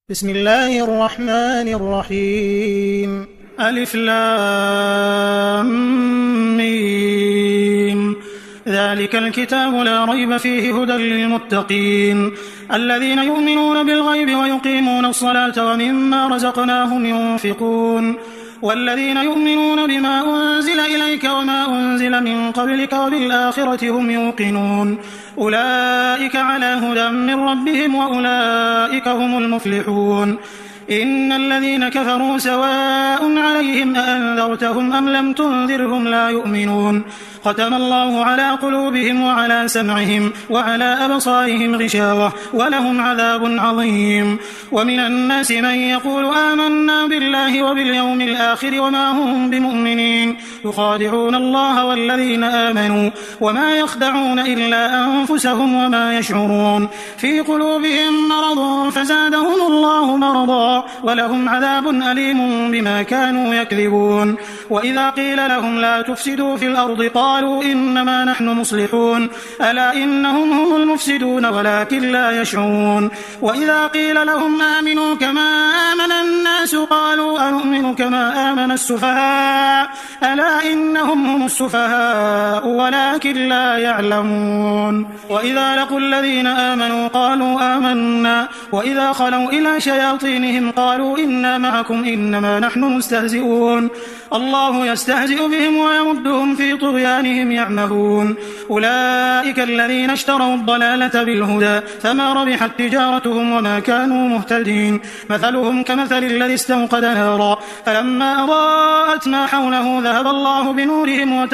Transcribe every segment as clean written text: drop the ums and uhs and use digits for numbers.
بسم الله الرحمن الرحيم. ألف لام ميم. ذلك الكتاب لا ريب فيه هدى للمتقين الذين يؤمنون بالغيب ويقيمون الصلاة ومما رزقناهم ينفقون والذين يؤمنون بما أنزل إليك وما أنزل من قبلك وبالآخرة هم يوقنون أولئك على هدى من ربهم وأولئك هم المفلحون. إن الذين كفروا سواء عليهم أأنذرتهم أم لم تنذرهم لا يؤمنون ختم الله على قلوبهم وعلى سمعهم وعلى أبصارهم غشاوة ولهم عذاب عظيم. ومن الناس من يقول آمنا بالله وباليوم الآخر وما هم بمؤمنين يخادعون الله والذين آمنوا وما يخدعون إلا أنفسهم وما يشعرون في قلوبهم مرض فزادهم الله مرضا ولهم عذاب أليم بما كانوا يكذبون. وإذا قيل لهم لا تفسدوا في الأرض قالوا إنما نحن مصلحون ألا إنهم هم المفسدون ولكن لا يشعرون. وإذا قيل لهم آمنوا كما آمن الناس قالوا أنؤمن كما آمن السفهاء ألا إنهم هم السفهاء ولكن لا يعلمون. وإذا لقوا الذين آمنوا قالوا آمنا وإذا خلوا إلى شياطينهم قالوا إنا معكم إنما نحن مستهزئون الله يستهزئ بهم ويمدهم في طغيانهم يعمهون. أولئك الذين اشتروا الضلالة بالهدى فما ربحت تجارتهم وما كانوا مهتدين. مثلهم كمثل الذي استوقد نارا فلما أضاءت ما حوله ذهب الله بنورهم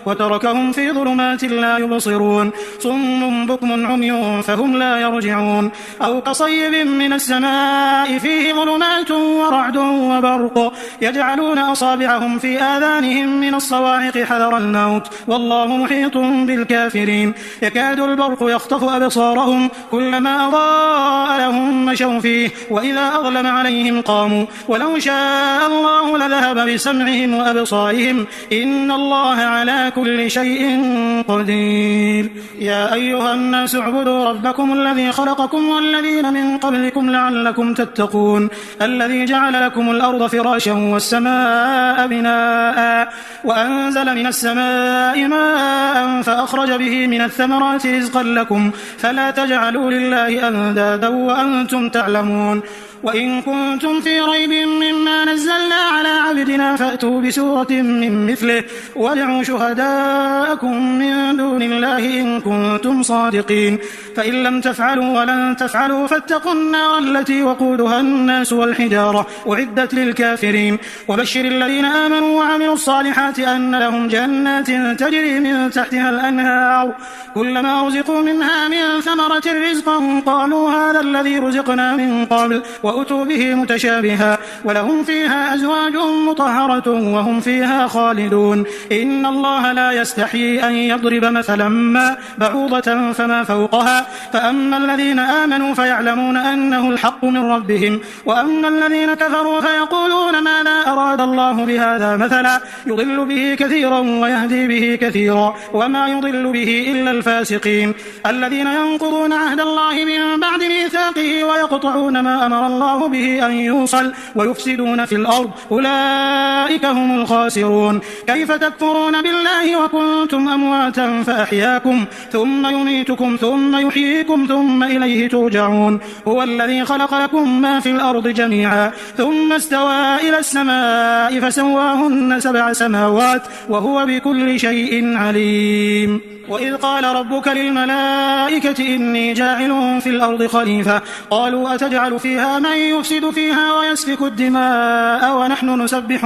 وتركهم في ظلمات لا يبصرون صم بكم عمي فهم لا يرجعون. أو كصيب من السماء فيه ظلمات ورعد وبرق يجعلون أصابعهم في آذانهم من الصواعق حذر الموت والله محيط بالكافرين. يكاد البرق يخطف أبصارهم كلما أضاء لهم مشوا فيه وإذا أظلم عليهم قاموا ولو شاء الله لذهب بسمعهم وأبصارهم إن الله على كل شيء قدير. يا أيها الناس اعبدوا ربكم الذي خلقكم والذين من قبلكم لعلكم تتقون الذي جعل لكم الأرض فراشا والسماء بناء وأنزل من السماء ماء فأخرج به من الثمرات رزقا لكم فلا تجعلوا لله أندادا وأنتم تعلمون. وإن كنتم في ريب مما نزلنا على عبدنا فأتوا بسورة من مثله وادعوا شهداءكم من دون الله إن كنتم صادقين فإن لم تفعلوا ولن تفعلوا فاتقوا النار التي وقودها الناس والحجارة أعدت للكافرين. وبشر الذين آمنوا وعملوا الصالحات أن لهم جنات تجري من تحتها الأنهار كلما رزقوا منها من ثمرة رزقا قالوا هذا الذي رزقنا من قبل وأتوا به متشابها ولهم فيها أزواج مطهرة وهم فيها خالدون. إن الله لا يستحيي أن يضرب مثلا ما بعوضة فما فوقها فأما الذين آمنوا فيعلمون أنه الحق من ربهم وأما الذين كفروا فيقولون ماذا أراد الله بهذا مثلا يضل به كثيرا ويهدي به كثيرا وما يضل به إلا الفاسقين الذين ينقضون عهد الله من بعد ميثاقه ويقطعون ما أمر الله به أن يوصل ويفسدون في الأرض أولئك هم الخاسرون. كيف تكفرون بالله وكنتم أمواتا فأحياكم ثم يميتكم ثم يحييكم ثم إليه ترجعون. هو الذي خلق لكم ما في الأرض جميعا ثم استوى إلى السماء فسواهن 7 سماوات وهو بكل شيء عليم. وإذ قال ربك للملائكة إني جاعل في الأرض خليفة قالوا أتجعل فيها من يفسد فيها ويسفك الدماء ونحن نسبح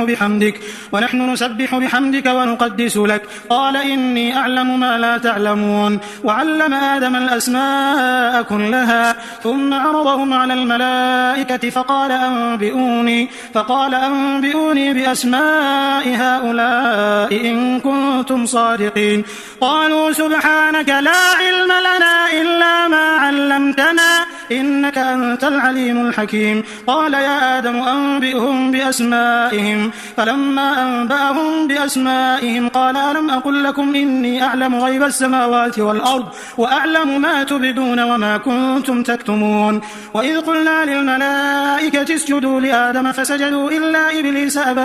بحمدك ونقدس لك قال إني أعلم ما لا تعلمون. وعلم آدم الأسماء كلها ثم عرضهم على الملائكة فقال أنبئوني بأسماء هؤلاء إن كنتم صادقين. قالوا سبحانك لا علم لنا إلا ما علمتنا إنك أنت العليم الحكيم. قال يا آدم أنبئهم بأسمائهم. فلما أنبأهم بأسمائهم قال ألم أقل لكم إني أعلم غيب السماوات والأرض وأعلم ما تبدون وما كنتم تكتمون. وإذ قلنا للملائكة اسجدوا لآدم فسجدوا إلا إبليس أبى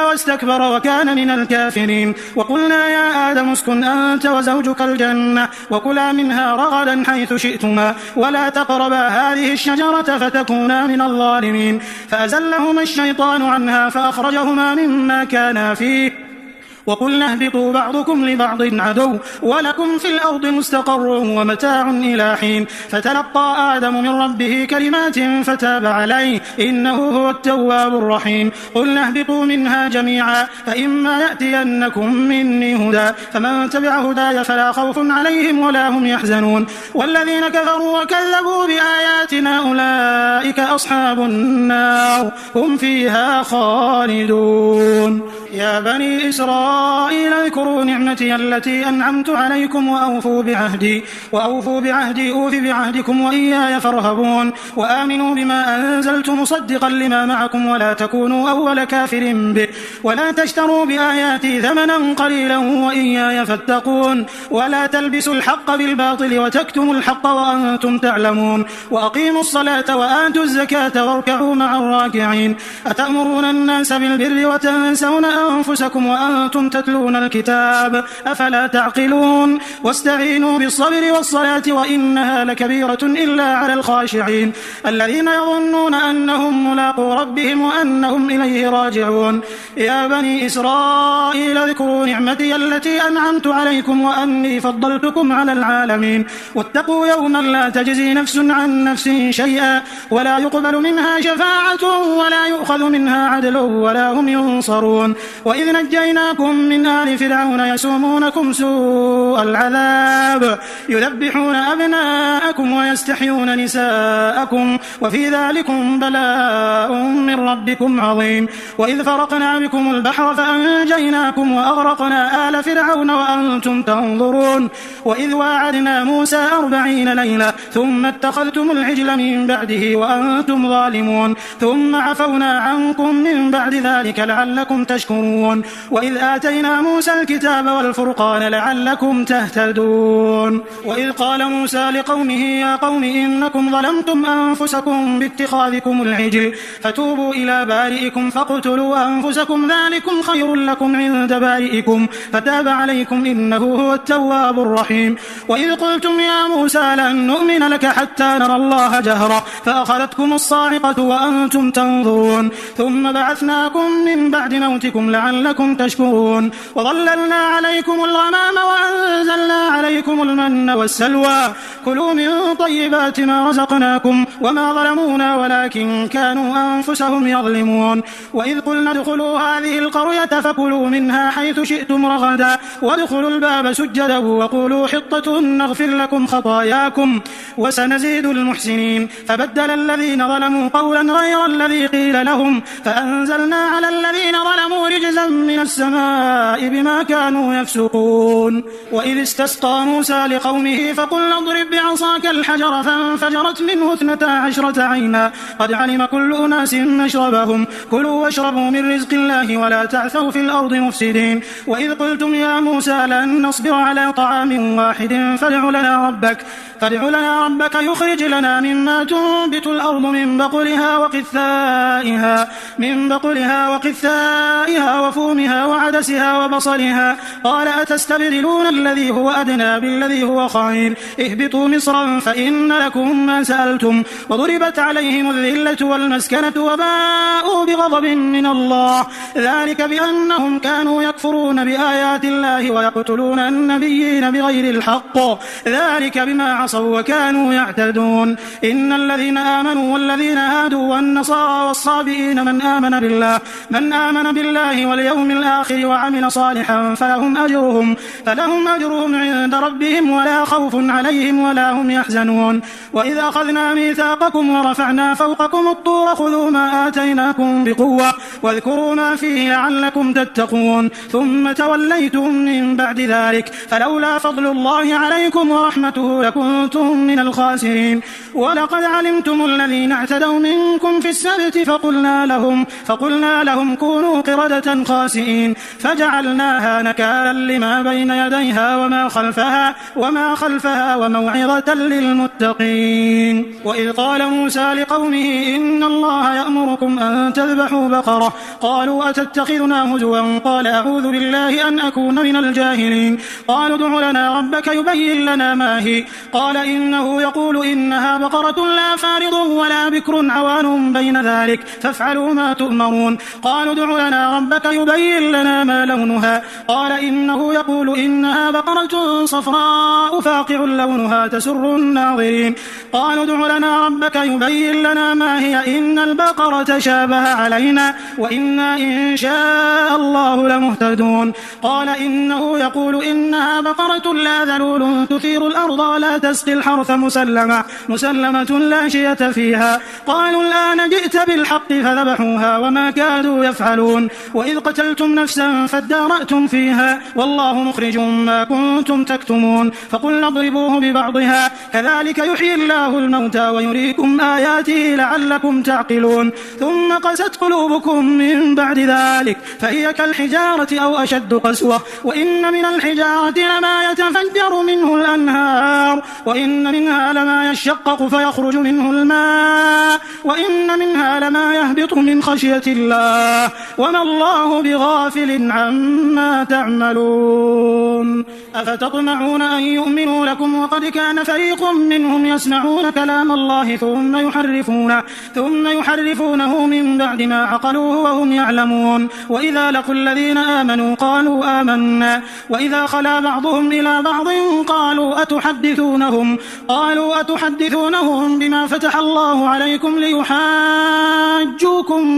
واستكبر وكان من الكافرين. وقلنا يا آدم اسكن أنت وزوجك الجنة وكلا منها رغدا حيث شئتما ولا تقربا هذه الشجرة فتكونا من الظالمين. فأزلهما الشيطان عنها فأخرجهما مما كانا فيه وقلنا اهبطوا بعضكم لبعض عدو ولكم في الأرض مستقر ومتاع إلى حين. فتلقى آدم من ربه كلمات فتاب عليه إنه هو التواب الرحيم. قلنا اهبطوا منها جميعا فإما يأتينكم مني هدى فمن تبع هداي فلا خوف عليهم ولا هم يحزنون. والذين كفروا وكذبوا بآياتنا أولئك أصحاب النار هم فيها خالدون. يا بني إسرائيل اذكروا نعمتي التي أنعمت عليكم وأوفوا بعهدي أوف بعهدكم وإياي فارهبون. وآمنوا بما أنزلت مصدقا لما معكم ولا تكونوا أول كافر به ولا تشتروا بآياتي ثمنا قليلا وإياي فاتقون. ولا تلبسوا الحق بالباطل وتكتموا الحق وأنتم تعلمون. وأقيموا الصلاة وآتوا الزكاة واركعوا مع الراكعين. أتأمرون الناس بالبر وتنسون أنفسكم وأنتم تتلون الكتاب أفلا تعقلون. واستعينوا بالصبر والصلاة وإنها لكبيرة إلا على الخاشعين الذين يظنون أنهم ملاقو ربهم وأنهم إليه راجعون. يا بني إسرائيل اذكروا نعمتي التي أنعمت عليكم وأني فضلتكم على العالمين. واتقوا يوما لا تجزي نفس عن نفس شيئا ولا يقبل منها شفاعة ولا يؤخذ منها عدل ولا هم ينصرون. وإذ نجيناكم من آل فرعون يسومونكم سوء العذاب يذبحون أبناءكم ويستحيون نساءكم وفي ذلكم بلاء من ربكم عظيم. وإذ فرقنا بكم البحر فأنجيناكم وأغرقنا آل فرعون وأنتم تنظرون. وإذ واعدنا موسى 40 ليلة ثم اتخذتم العجل من بعده وأنتم ظالمون ثم عفونا عنكم من بعد ذلك لعلكم تشكرون. وإذ آتينا موسى الكتاب والفرقان لعلكم تهتدون. وإذ قال موسى لقومه يا قوم إنكم ظلمتم أنفسكم باتخاذكم العجل فتوبوا إلى بارئكم فاقتلوا أنفسكم ذلكم خير لكم عند بارئكم فتاب عليكم إنه هو التواب الرحيم. وإذ قلتم يا موسى لن نؤمن لك حتى نرى الله جهرا فأخذتكم الصاعقة وأنتم تنظرون ثم بعثناكم من بعد موتكم لعلكم تشكرون. وظللنا عليكم الغمام وأنزلنا عليكم المن والسلوى كلوا من طيبات ما رزقناكم وما ظلمونا ولكن كانوا أنفسهم يظلمون. وإذ قلنا ادخلوا هذه القرية فكلوا منها حيث شئتم رغدا وادخلوا الباب سجدا وقولوا حطة نغفر لكم خطاياكم وسنزيد المحسنين. فبدل الذين ظلموا قولا غير الذي قيل لهم فأنزلنا على الذين ظلموا رجزا من السماء بما كانوا يفسقون. وإذ استسقى موسى لقومه فقلنا اضرب بعصاك الحجر فانفجرت منه 12 عينا قد علم كل أناس مشربهم كلوا واشربوا من رزق الله ولا تعثوا في الأرض مفسدين. وإذ قلتم يا موسى لن نصبر على طعام واحد فادع لنا ربك يخرج لنا مما تنبت الأرض من بقلها وقثائها وفومها وعدسها وبصلها قال أتستبدلون الذي هو أدنى بالذي هو خير اهبطوا مصرا فإن لكم ما سألتم وضربت عليهم الذلة والمسكنة وباءوا بغضب من الله ذلك بأنهم كانوا يكفرون بآيات الله ويقتلون النبيين بغير الحق ذلك بما عصوا وكانوا يعتدون. إن الذين آمنوا والذين هادوا والنصارى والصابئين من آمن بالله واليوم الآخر وعمل صالحا فلهم أجرهم عند ربهم ولا خوف عليهم ولا هم يحزنون. وإذ أخذنا ميثاقكم ورفعنا فوقكم الطور خذوا ما آتيناكم بقوة واذكروا ما فيه لعلكم تتقون ثم توليتم من بعد ذلك فلولا فضل الله عليكم ورحمته لكنتم من الخاسرين. ولقد علمتم الذين اعتدوا منكم في السبت فقلنا لهم كونوا قردة خاسئين فجعلناها نكالا لما بين يديها وما خلفها وموعظة للمتقين. وإذ قال موسى لقومه إن الله يأمركم أن تذبحوا بقرة قالوا أتتخذنا هزوا قال أعوذ بالله أن أكون من الجاهلين. قالوا ادع لنا ربك يبين لنا ما هي قال إنه يقول إنها بقرة لا فارض ولا بكر عوان بين ذلك فافعلوا ما تؤمرون. قالوا ادع لنا ربك يبين لنا ما لونها قال إنه يقول إنها بقرة صفراء فاقع لونها تسر الناظرين. قالوا ادع لنا ربك يبين لنا ما هي إن البقرة شابه علينا وإنا إن شاء الله لمهتدون. قال إنه يقول إنها بقرة لا ذلول تثير الأرض ولا تسقي الحرث مسلمة لا شية فيها. قالوا الآن جئت بالحق فذبحوها وما كادوا يفعلون. وإذ قتلتم نفسا فادارأتم فيها والله مخرج ما كنتم تكتمون. فقلنا اضربوه ببعضها كذلك يحيي الله الموتى ويريكم آياته لعلكم تعقلون. ثم قست قلوبكم من بعد ذلك فهي كالحجارة أو أشد قسوة وإن من الحجارة لما يتفجر منه الأنهار وإن منها لما يشقق فيخرج منه الماء وإن منها لما يهبط من خشية الله وما الله بغافل عما تعملون. أفتطمعون أن يؤمنوا لكم وقد كان فريق منهم يسمعون كلام الله ثم يحرفونه من بعد ما عقلوه وهم يعلمون. وإذا لقوا الذين آمنوا قالوا آمنا وإذا خلا بعضهم إلى بعض قالوا أتحدثونهم بما فتح الله عليكم ليحاجوكم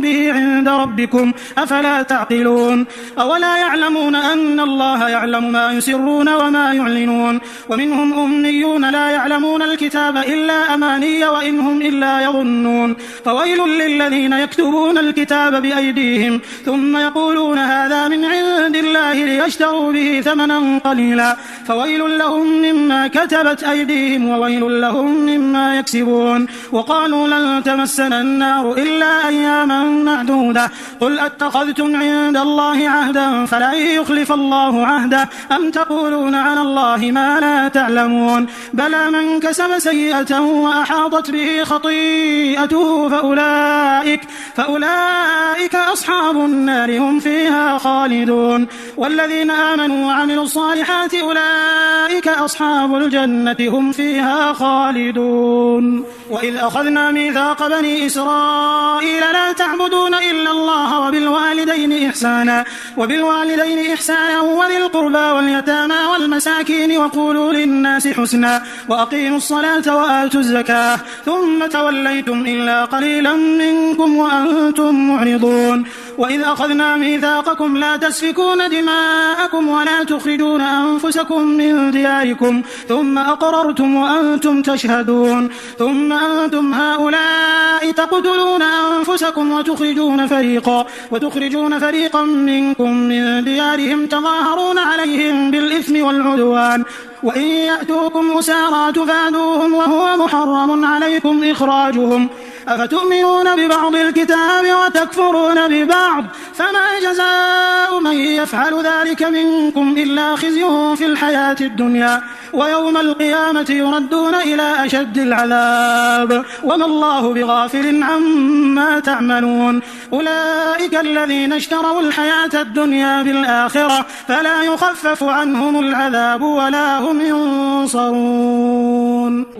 به عند ربكم أفلا تعقلون. أولا يعلمون أن الله يعلم ما يسرون وما يعلنون. ومنهم أمنيون لا يعلمون الكتاب إلا أماني وإن هم إلا يظنون. فويل للذين يكتبون الكتاب بأيديهم ثم يقولون هذا من عند الله ليشتروا به ثمنا قليلا فويل لهم مما كتبت أيديهم وويل لهم مما يكسبون. وقالوا لن تمسنا النار إلا أياما معدودة قل أتخذتم عند الله عهدا فلن يخلف الله عهده أم تقولون على الله ما لا تعلمون. بلى من كسب سيئة وأحاطت به خطيئته فأولئك أصحاب النار هم فيها خالدون. والذين آمنوا وعملوا الصالحات أولئك أصحاب الجنة هم فيها خالدون. وإذ أخذنا ميثاق بني إسرائيل لا تعبدون إلا الله وبالوالدين إحسانا وذي القربى واليتامى والمساكين وقولوا للناس حسنا وأقيموا الصلاة وآتوا الزكاة ثم توليتم إلا قليلا منكم وأنتم معرضون. وإذ أخذنا ميثاقكم لا تسفكون دماءكم ولا تخرجون أنفسكم من دياركم ثم أقررتم وأنتم تشهدون ثم أنتم هؤلاء تقتلون أنفسكم وتخرجون فريقا منكم من ديارهم تظاهرون عليهم بالإثم والعدوان وإن يأتوكم أسارى تفادوهم وهو محرم عليكم إخراجهم أفتؤمنون ببعض الكتاب وتكفرون ببعض فما جزاء من يفعل ذلك منكم إلا خزي في الحياة الدنيا ويوم القيامة يردون إلى أشد العذاب وما الله بغافل عما تعملون. أولئك الذين اشتروا الحياة الدنيا بالآخرة فلا يخفف عنهم العذاب ولا هم ينصرون.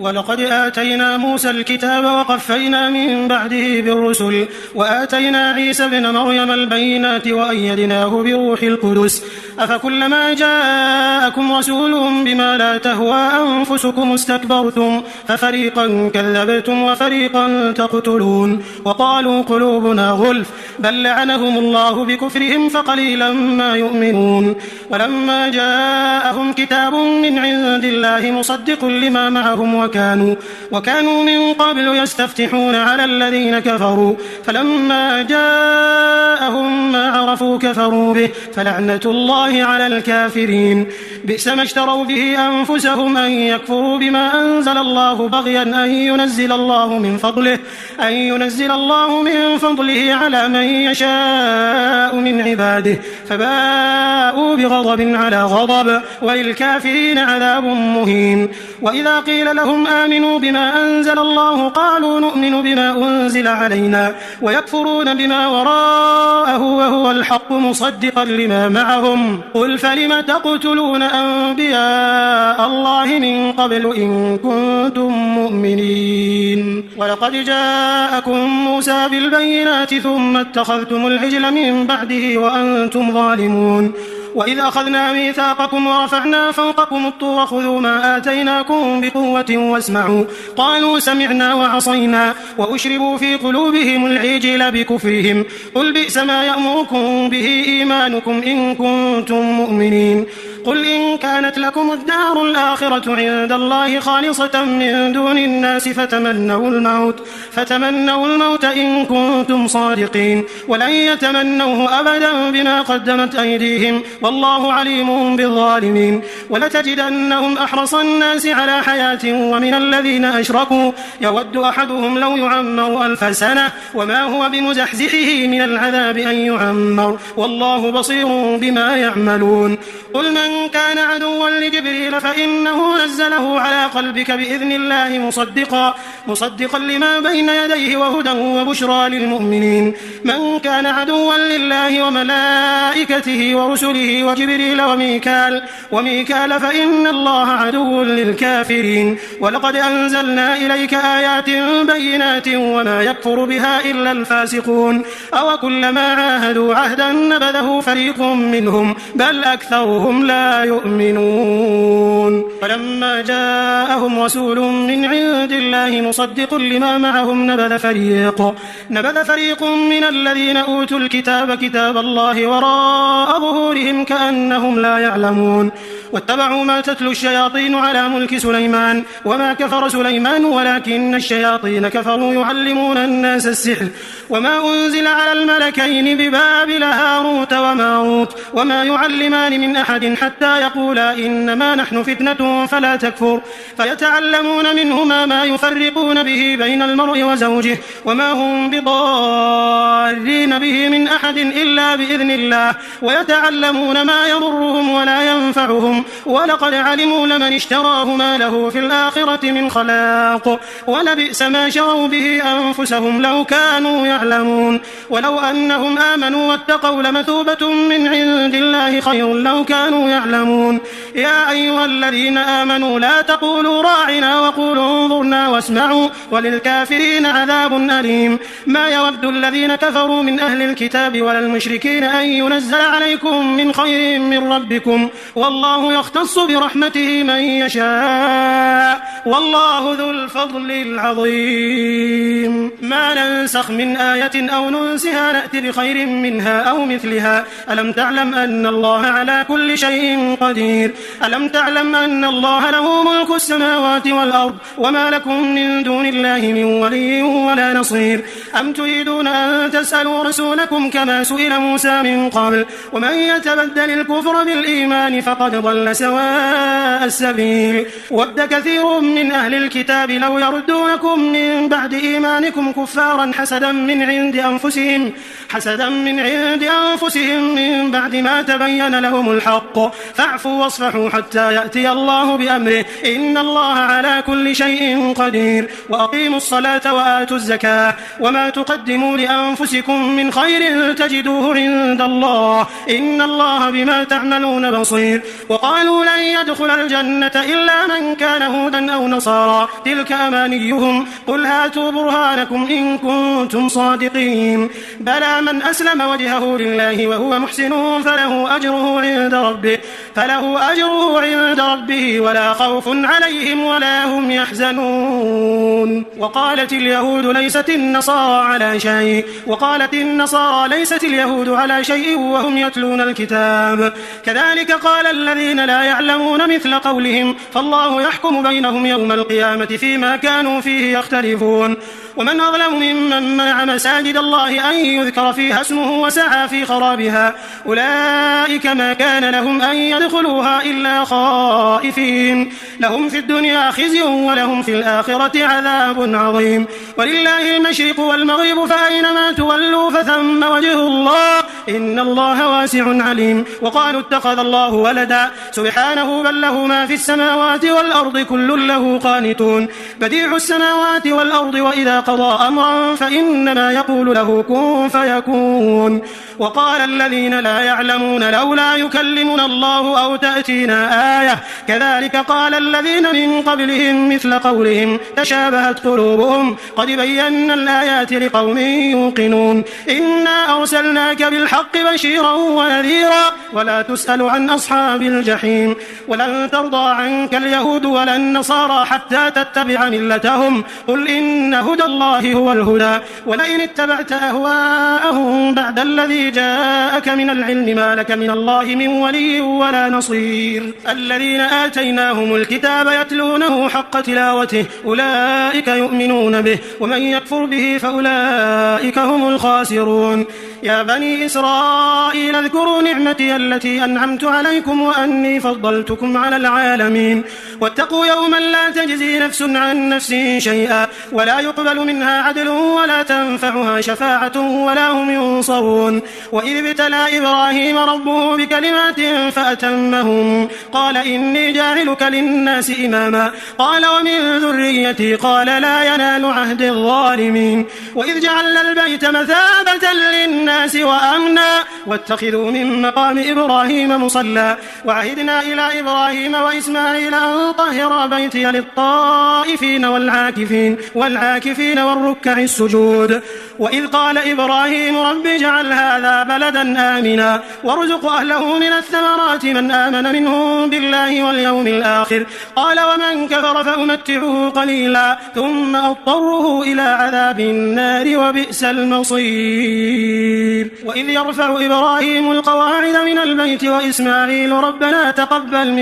ولقد آتينا موسى الكتاب وقفينا من بعده بالرسل وآتينا عيسى ابن مريم البينات وأيدناه بروح القدس أفكلما جاءكم رسول بما لا تهوى أنفسكم استكبرتم ففريقا كذبتم وفريقا تقتلون وقالوا قلوبنا غلف بل لعنهم الله بكفرهم فقليلا ما يؤمنون ولما جاءهم كتاب من عند الله مصدق لما معهم وكانوا من قبل يستفتحون على الذين كفروا فلما جاءهم ما عرفوا كفروا به فلعنة الله على الكافرين بئس ما اشتروا به أنفسهم أن يكفروا بما أنزل الله بغيا أن ينزل الله من فضله على من يشاء من عباده فباءوا بغضب على غضب وللكافرين عذاب مهين وإذا قيل لهم آمنوا بما أنزل الله قالوا نؤمن بما أنزل علينا ويكفرون بما وراءه وهو الحق مصدقا لما معهم قل فلم تقتلون أنبياء الله من قبل إن كنتم مؤمنين ولقد جاءكم موسى بالبينات ثم اتخذتم العجل من بعده وأنتم ظالمون وإذ أخذنا ميثاقكم ورفعنا فوقكم الطور خذوا ما آتيناكم بقوة واسمعوا قالوا سمعنا وعصينا وأشربوا في قلوبهم العجل بكفرهم قل بئس ما يأمركم به إيمانكم إن كنتم مؤمنين قل إن كانت لكم الدار الآخرة عند الله خالصة من دون الناس فتمنوا الموت إن كنتم صادقين ولن يتمنوه أبدا بما قدمت أيديهم والله عليم بالظالمين ولتجدنهم أحرص الناس على حياة ومن الذين أشركوا يود أحدهم لو يعمر 1000 سنة وما هو بمزحزحه من العذاب أن يعمر والله بصير بما يعملون قل من كان عدوا لجبريل فإنه نزله على قلبك بإذن الله مصدقا لما بين يديه وهدى وبشرى للمؤمنين من كان عدوا لله وملائكته ورسله وجبريل وميكال فإن الله عدو للكافرين ولقد أنزلنا إليك آيات بينات وما يكفر بها إلا الفاسقون أو كلما عاهدوا عهدا نبذه فريق منهم بل أكثرهم لا يؤمنون فلما جاءهم رسول من عند الله مصدق لما معهم نبذ فريق من الذين أوتوا الكتاب كتاب الله وراء ظهورهم كأنهم لا يعلمون واتبعوا ما تتلو الشياطين على ملك سليمان وما كفر سليمان ولكن الشياطين كفروا يعلمون الناس السحر وما أنزل على الملكين ببابل هاروت وماروت وما يعلمان من أحد حتى يقولا إنما نحن فتنة فلا تكفر فيتعلمون منهما ما يفرقون به بين المرء وزوجه وما هم بضارين به من أحد إلا بإذن الله ويتعلمون ما يضرهم ولا ينفعهم ولقد علموا لمن اشتراه ما له في الآخرة من خلاق ولبئس ما شروا به أنفسهم لو كانوا يعلمون ولو أنهم آمنوا واتقوا لمثوبة من عند الله خير لو كانوا يعلمون يا أيها الذين آمنوا لا تقولوا راعنا وقولوا انظرنا واسمعوا وللكافرين عذاب أليم ما يود الذين كفروا من أهل الكتاب ولا المشركين أن ينزل عليكم من خير من ربكم والله يختص برحمته من يشاء والله ذو الفضل العظيم ما ننسخ من آية أو ننسها نأتي بخير منها أو مثلها ألم تعلم أن الله على كل شيء قدير ألم تعلم أن الله له ملك السماوات والأرض وما لكم من دون الله من ولي ولا نصير أم تريدون أن تسألوا رسولكم كما سئل موسى من قبل ومن يتبدل الكفر بالإيمان فقد ضل سواء السبيل ود كثير من أهل الكتاب لو يردونكم من بعد إيمانكم كفارا حسدا من عند أنفسهم من بعد ما تبين لهم الحق فاعفوا واصفحوا حتى يأتي الله بأمره إن الله على كل شيء قدير وأقيموا الصلاة وآتوا الزكاة وما تقدموا لأنفسكم من خير تجدوه عند الله إن الله بما تعملون بصير وقالوا لن يدخل الجنة إلا من كان هودا أو نصارى تلك أمانيهم قل هاتوا برهانكم إن كنتم صادقين. بلى من أسلم وجهه لله وهو محسن فله أجره عند ربه ولا خوف عليهم ولا هم يحزنون. وقالت اليهود ليست النصارى ليست اليهود على شيء وهم يتلون الكتاب كذلك قال الذين لا يعلمون مثل قولهم فالله يحكم بينهم يوم القيامة فيما كانوا فيه يختلفون. ومن أظلم ممن منع مساجد الله أن يذكر فيها اسمه وسعى في خرابها أولئك ما كان لهم أن يدخلوها إلا خائفين لهم في الدنيا خزي ولهم في الآخرة عذاب عظيم. ولله المشرق والمغرب فأينما تولوا فثم وجه الله إن الله واسع عليم. وقالوا اتخذ الله ولدا سبحانه بل له ما في السماوات والأرض كل له قانتون بديع السماوات والأرض وإذا قضى أمرا فإنما يقول له كن فيكون. وقال الذين لا يعلمون لولا يكلمنا الله أو تأتينا آية كذلك قال الذين من قبلهم مثل قولهم تشابهت قلوبهم قد بينا الآيات لقوم يوقنون. إنا أرسلناك بالحق بشيرا ونذيرا ولا تسأل عن أصحاب الجحيم. ولن ترضى عنك اليهود ولا النصارى حتى تتبع ملتهم قل إن هدى الله هو الهدى ولئن اتبعت أهواءهم بعد الذي جاءك من العلم ما لك من الله من ولي ولا نصير. الذين آتيناهم الكتاب يتلونه حق تلاوته أولئك يؤمنون به ومن يكفر به فأولئك هم الخاسرون. يا بني إسرائيل اذكروا نعمتي التي أنعمت عليكم وأني فضلتكم على العالمين. واتقوا يوما لا تجزي نفس عن نفس شيئا ولا يقبل منها عدل ولا تنفعها شفاعة ولا هم ينصرون. وإذ ابتلى إبراهيم ربه بكلمات فأتمهم قال إني جاعلك للناس إماما قال ومن ذريتي قال لا ينال عهد الظالمين. وإذ جعلنا البيت مثابة للناس وأمنا واتخذوا من مقام إبراهيم مصلى وعهدنا إلى إبراهيم وإسماعيل أن طهر بيتي للطائفين والعاكفين والركع السجود. وإذ قال إبراهيم رب اجعل هذا بلدا آمنا وارزق أهله من الثمرات من آمن منهم بالله واليوم الآخر قال ومن كفر فأمتعه قليلا ثم أضطره إلى عذاب النار وبئس المصير. وإذ يرفع إبراهيم القواعد من البيت وإسماعيل ربنا تقبل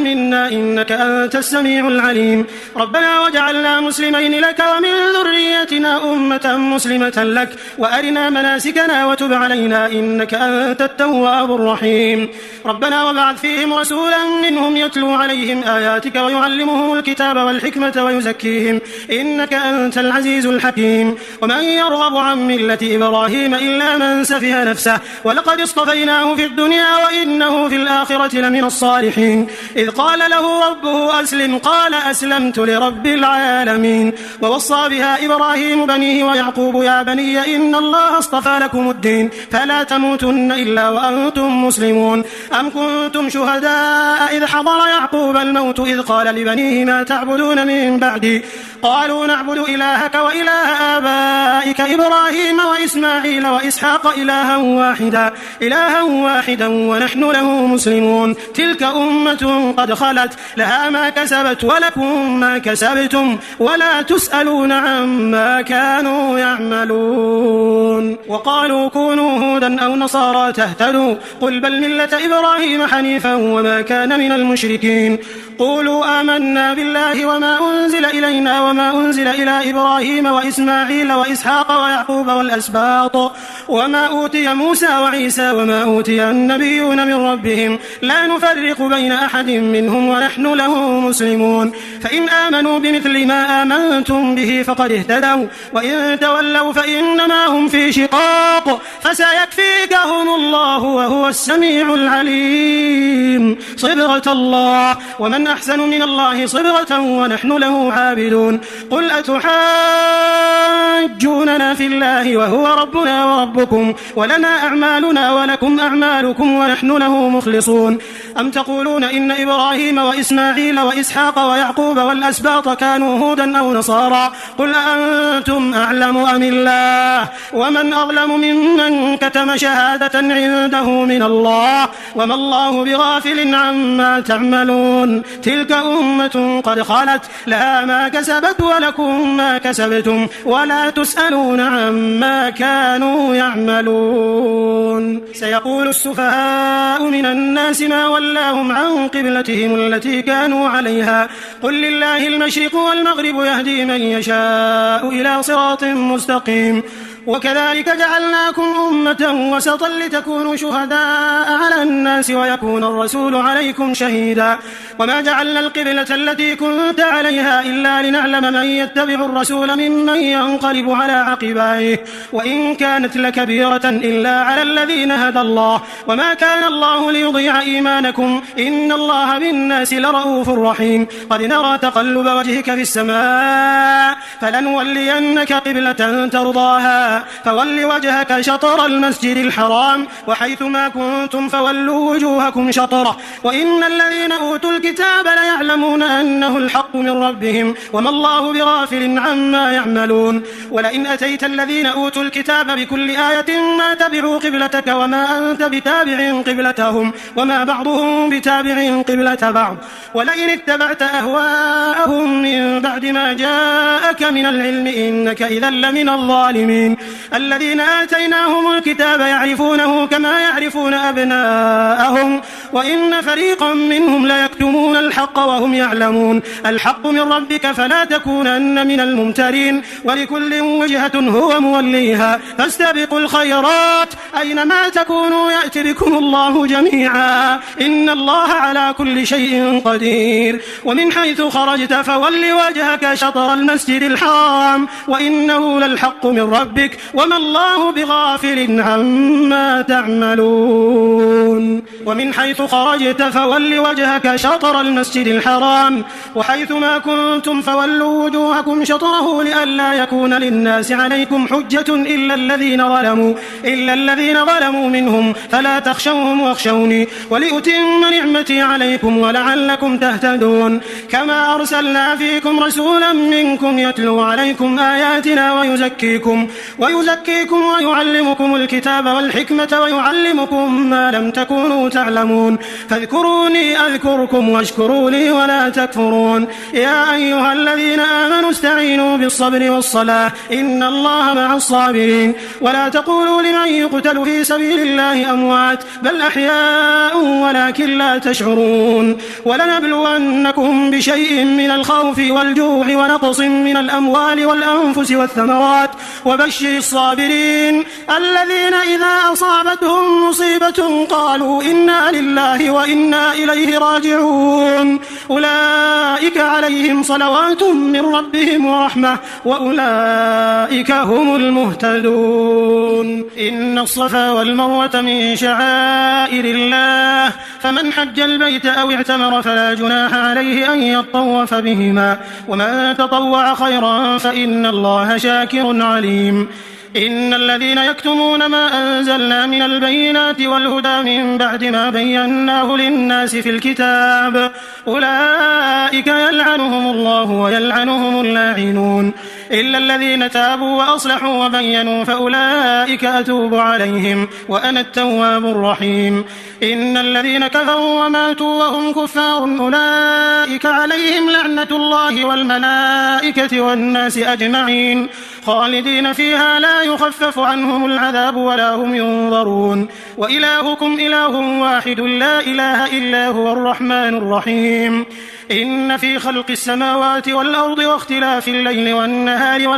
منا إنك أنت السميع العليم ربنا وجعلنا مسلمين لك ومن ذريتنا أمة مسلمة لك وأرنا مناسكنا وتب علينا إنك أنت التواب الرحيم. ربنا وابعث فيهم رسولا منهم يتلو عليهم آياتك ويعلمهم الكتاب والحكمة ويزكيهم إنك أنت العزيز الحكيم. ومن يرغب عن ملة إبراهيم إلا من سفه نفسه ولقد اصطفيناه في الدنيا وإنه في الآخرة لمن الصالحين. إذ قال له ربه أسلم قال أسلمت لرب العالمين. ووصى بها إبراهيم بنيه ويعقوب يا بني إن الله اصطفى لكم الدين فلا تموتن إلا وأنتم مسلمون. أم كنتم شهداء إذ حضر يعقوب الموت إذ قال لبنيه ما تعبدون من بعدي قالوا نعبد إلهك وإله آبائك إبراهيم وإسماعيل وإسحاق إلها واحدا ونحن له مسلمون. تلك أمة قد خلت لها ما كسبت ولكم ما كسبتم ولا تسألون عما كانوا يعملون. وقالوا كونوا هودا أو نصارى تهتدوا قل بل ملة إبراهيم حنيفا وما كان من المشركين. قولوا آمنا بالله وما أنزل إلينا وما أنزل إلى إبراهيم وإسماعيل وإسحاق ويعقوب والأسباط وما أوتي موسى وعيسى وما أوتي النبيون من ربهم لا نفرق بين أحد منهم ونحن له مسلمون. فإن آمنوا بمثل ما آمنتم به فقد اهتدوا وإن تولوا فإنما هم في شقاق فسيكفيكهم الله وهو السميع العليم. صبغة الله ومن أحسن من الله صبغة ونحن له عابدون. قل أتحاجوننا في الله وهو ربنا وربكم ولنا أعمالنا ولكم أعمالكم ونحن له مخلصون أم تقولون إن إبراهيم وإسماعيل وإسحاق ويعقوب والأسباط كانوا هودا أو نصارى قل أنتم أعلم أم الله ومن أظلم ممن كتم شهادة عنده من الله وما الله بغافل عما تعملون تلك أمة قد خلت لها ما كسبت ولكم ما كسبتم ولا تسألون عما كانوا يعملون سيقول السفهاء من الناس ما ولاهم عن قبلتهم التي كانوا عليها قل لله المشرق والمغرب يهدي من يشاء إلى صراط مستقيم وكذلك جعلناكم أمة وسطا لتكونوا شهداء على الناس ويكون الرسول عليكم شهيدا وما جعلنا القبلة التي كنت عليها إلا لنعلم من يتبع الرسول ممن ينقلب على عقبيه وإن كانت لكبيرة إلا على الذين هدى الله وما كان الله ليضيع إيمانكم إن الله بالناس لرؤوف رحيم قد نرى تقلب وجهك في السماء فلنولينك قبلة ترضاها فول وجهك شطر المسجد الحرام وحيث ما كنتم فولوا وجوهكم شطره وإن الذين أوتوا الكتاب ليعلمون أنه الحق من ربهم وما الله بغافل عما يعملون ولئن أتيت الذين أوتوا الكتاب بكل آية ما تبعوا قبلتك وما أنت بتابع قبلتهم وما بعضهم بتابع قبلة بعض ولئن اتبعت أهواءهم من بعد ما جاءك من العلم إنك إذا لمن الظالمين الذين آتيناهم الكتاب يعرفونه كما يعرفون أبناءهم وإن فريقا منهم ليكتمون الحق وهم يعلمون الحق من ربك فلا تكونن من الممترين ولكل وجهة هو موليها فاستبقوا الخيرات أينما تكونوا يأتي بكم الله جميعا إن الله على كل شيء قدير ومن حيث خرجت فول وجهك شطر المسجد الحرام وإنه للحق من ربك وما الله بغافل عما تعملون ومن حيث خرجت فول وجهك شطر المسجد الحرام وحيث ما كنتم فولوا وجوهكم شطره لئلا يكون للناس عليكم حجة إلا الذين ظلموا منهم فلا تخشوهم واخشوني ولأتم نعمتي عليكم ولعلكم تهتدون كما أرسلنا فيكم رسولا منكم يتلو عليكم آياتنا ويزكيكم ويعلمكم الكتاب والحكمة ويعلمكم ما لم تكونوا تعلمون فاذكروني أذكركم واشكروا لي ولا تكفرون يا أيها الذين آمنوا استعينوا بالصبر والصلاة إن الله مع الصابرين ولا تقولوا لمن يقتل في سبيل الله أموات بل أحياء ولكن لا تشعرون ولنبلونكم بشيء من الخوف والجوع ونقص من الأموال والأنفس والثمرات وبشر الصابرين الذين إذا أصابتهم مصيبة قالوا إنا لله وإنا إليه راجعون أولئك عليهم صلوات من ربهم ورحمة وأولئك هم المهتدون إن الصفا والمروة من شعائر الله فمن حج البيت أو اعتمر فلا جناح عليه أن يطوف بهما ومن تطوع خيرا فإن الله شاكر عليم إن الذين يكتمون ما أنزلنا من البينات والهدى من بعد ما بيناه للناس في الكتاب أولئك يلعنهم الله ويلعنهم اللاعنون إلا الذين تابوا وأصلحوا وبينوا فأولئك أتوب عليهم وأنا التواب الرحيم إن الذين كفروا وماتوا وهم كفار أولئك عليهم لعنة الله والملائكة والناس أجمعين خالدين فيها لا يخفف عنهم العذاب ولا هم ينظرون وإلهكم إله واحد لا إله إلا هو الرحمن الرحيم إن في خلق السماوات والأرض واختلاف الليل والنهار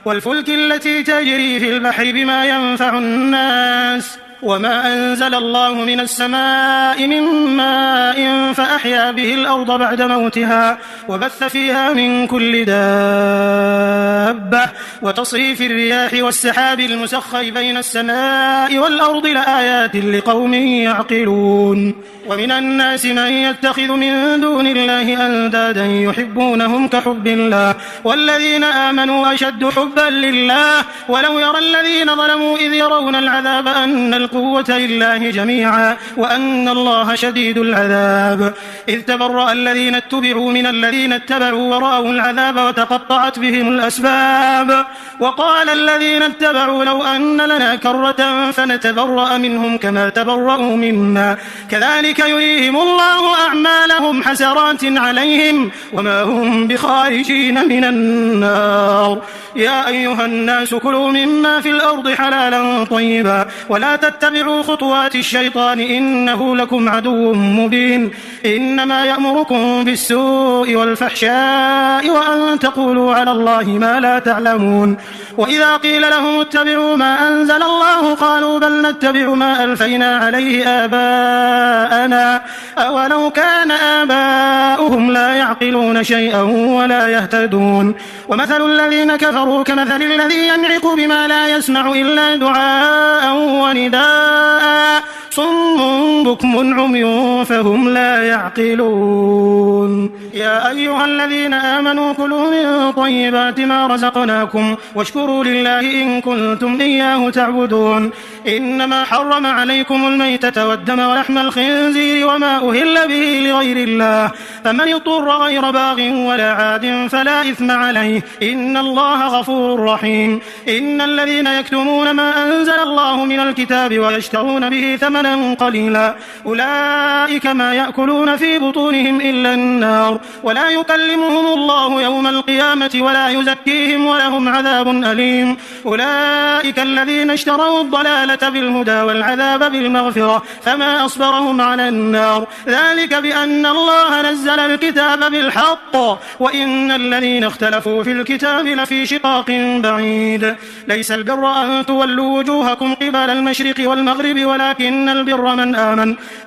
والفلك التي تجري في البحر بما ينفع الناس وما أنزل الله من السماء من ماء فأحيا به الأرض بعد موتها وبث فيها من كل دابة وتصريف الرياح والسحاب المسخر بين السماء والأرض لآيات لقوم يعقلون ومن الناس من يتخذ من دون الله أندادا يحبونهم كحب الله والذين آمنوا أشد حبا لله ولو يرى الذين ظلموا إذ يرون العذاب أن القوة لله جميعا وأن الله شديد العذاب إذ تبرأ الذين اتبعوا من الذين اتبعوا ورأوا العذاب وتقطعت بهم الأسباب وقال الذين اتبعوا لو أن لنا كرة فنتبرأ منهم كما تبرأوا منا كذلك يريهم الله أعمالهم حسرات عليهم وما هم بخارجين من النار يا أيها الناس كلوا مما في الأرض حلالا طيبا ولا تتبعوا خطوات الشيطان إنه لكم عدو مبين إنما يأمركم بالسوء والفحشاء وأن تقولوا على الله ما لا تعلمون وإذا قيل لهم اتبعوا ما أنزل الله قالوا بل نتبع ما ألفينا عليه آباءنا أولو كان آباؤهم لا يعقلون شيئا ولا يهتدون ومثل الذين كفروا كمثل الذي ينعق بما لا يسمع إلا دعاء ونداء صم بكم عمي فهم لا يعقلون يا أيها الذين آمنوا كلوا من طيبات ما رزقناكم واشكروا لله إن كنتم إياه تعبدون إنما حرم عليكم الميتة والدم ولحم الخنزير وما أهل به لغير الله فمن اضطر غير باغ ولا عاد فلا إثم عليه إن الله غفور رحيم إن الذين يكتمون ما أنزل الله من الكتاب ويشترون به ثمنا قليلا أولئك ما يأكلون في بطونهم إلا النار ولا يكلمهم الله يوم القيامة ولا يزكيهم ولهم عذاب أليم أولئك الذين اشتروا الضلالة بالهدى والعذاب بالمغفرة فما أصبرهم على النار ذلك بأن الله نزل الكتاب بالحق وإن الذين اختلفوا في الكتاب لفي شقاق بعيد ليس البر أن تولوا وجوهكم قبل المشرق والمغرب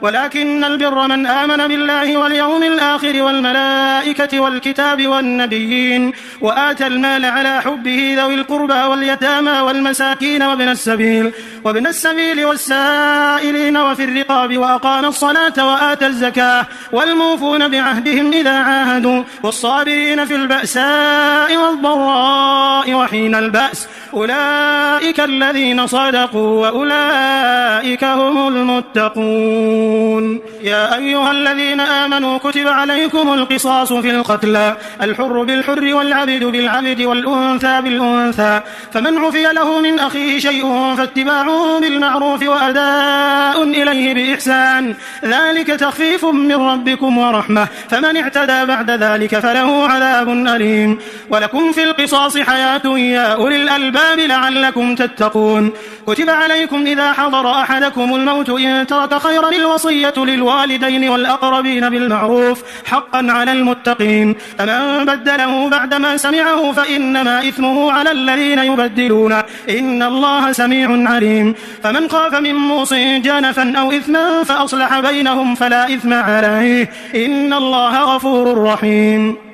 ولكن البر من آمن بالله واليوم الآخر والملائكة والكتاب والنبيين وآتى المال على حبه ذوي القربى واليتامى والمساكين وابن السبيل والسائلين وفي الرقاب وأقام الصلاة وآتى الزكاة والموفون بعهدهم إذا عاهدوا والصابرين في البأساء والضراء وحين البأس أولئك الذين صدقوا وأولئك هم المتقون يا أيها الذين آمنوا كتب عليكم القصاص في القتلى الحر بالحر والعبد بالعبد والأنثى بالأنثى فمن عفي له من أخيه شيء فاتباع بالمعروف وأداء إليه بإحسان ذلك تخفيف من ربكم ورحمة فمن اعتدى بعد ذلك فله عذاب أليم ولكم في القصاص حياة يا أولي الألباب لعلكم تتقون كتب عليكم إذا حضر أحدكم الموت إن ترك خيرا الوصية للوالدين والأقربين بالمعروف حقا على المتقين فمن بدله بعدما سمعه فإنما إثمه على الذين يبدلون إن الله سميع عليم فمن خاف من موص جنفا أو إثما فأصلح بينهم فلا إثم عليه إن الله غفور رحيم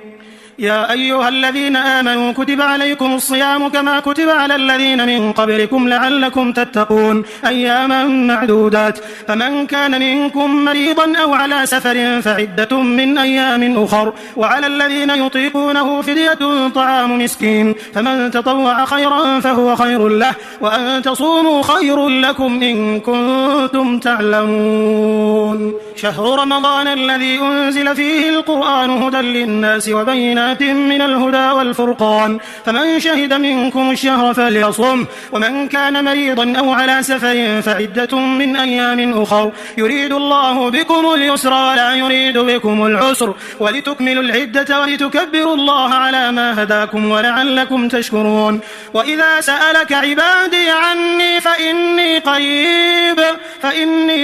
يا أيها الذين آمنوا كتب عليكم الصيام كما كتب على الذين من قبلكم لعلكم تتقون أياما معدودات فمن كان منكم مريضا أو على سفر فعدة من أيام أخر وعلى الذين يطيقونه فدية طعام مسكين فمن تطوع خيرا فهو خير له وأن تصوموا خير لكم إن كنتم تعلمون شهر رمضان الذي أنزل فيه القرآن هدى للناس وبينات من الهدى والفرقان فمن شهد منكم الشهر فليصم ومن كان مريضا أو على سفر فعدة من أيام أخر يريد الله بكم اليسر ولا يريد بكم العسر ولتكملوا العدة ولتكبروا الله على ما هداكم ولعلكم تشكرون وإذا سألك عبادي عني فإني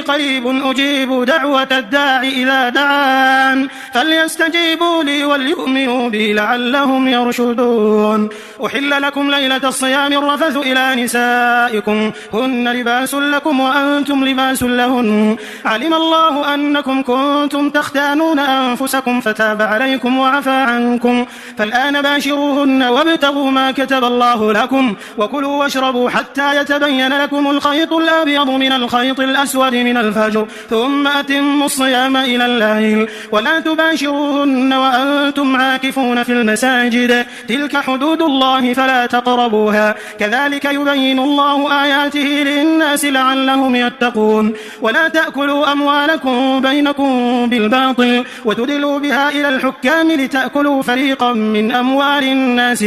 قريب أجيب دعوة دعوة الداع إذا دعان فليستجيبوا لي وليؤمنوا بي لعلهم يرشدون. أحل لكم ليلة الصيام الرفث إلى نسائكم هن لباس لكم وأنتم لباس لهن علم الله أنكم كنتم تختانون أنفسكم فتاب عليكم وعفى عنكم فالآن باشروهن وابتغوا ما كتب الله لكم وكلوا واشربوا حتى يتبين لكم الخيط الأبيض من الخيط الأسود من الفجر ثم أتموا الصيام إلى الليل ولا تباشروهن وأنتم عاكفون في المساجد تلك حدود الله فلا تقربوها كذلك يبين الله آياته للناس لعلهم يتقون. ولا تأكلوا أموالكم بينكم بالباطل وتدلوا بها إلى الحكام لتأكلوا فريقا من أموال الناس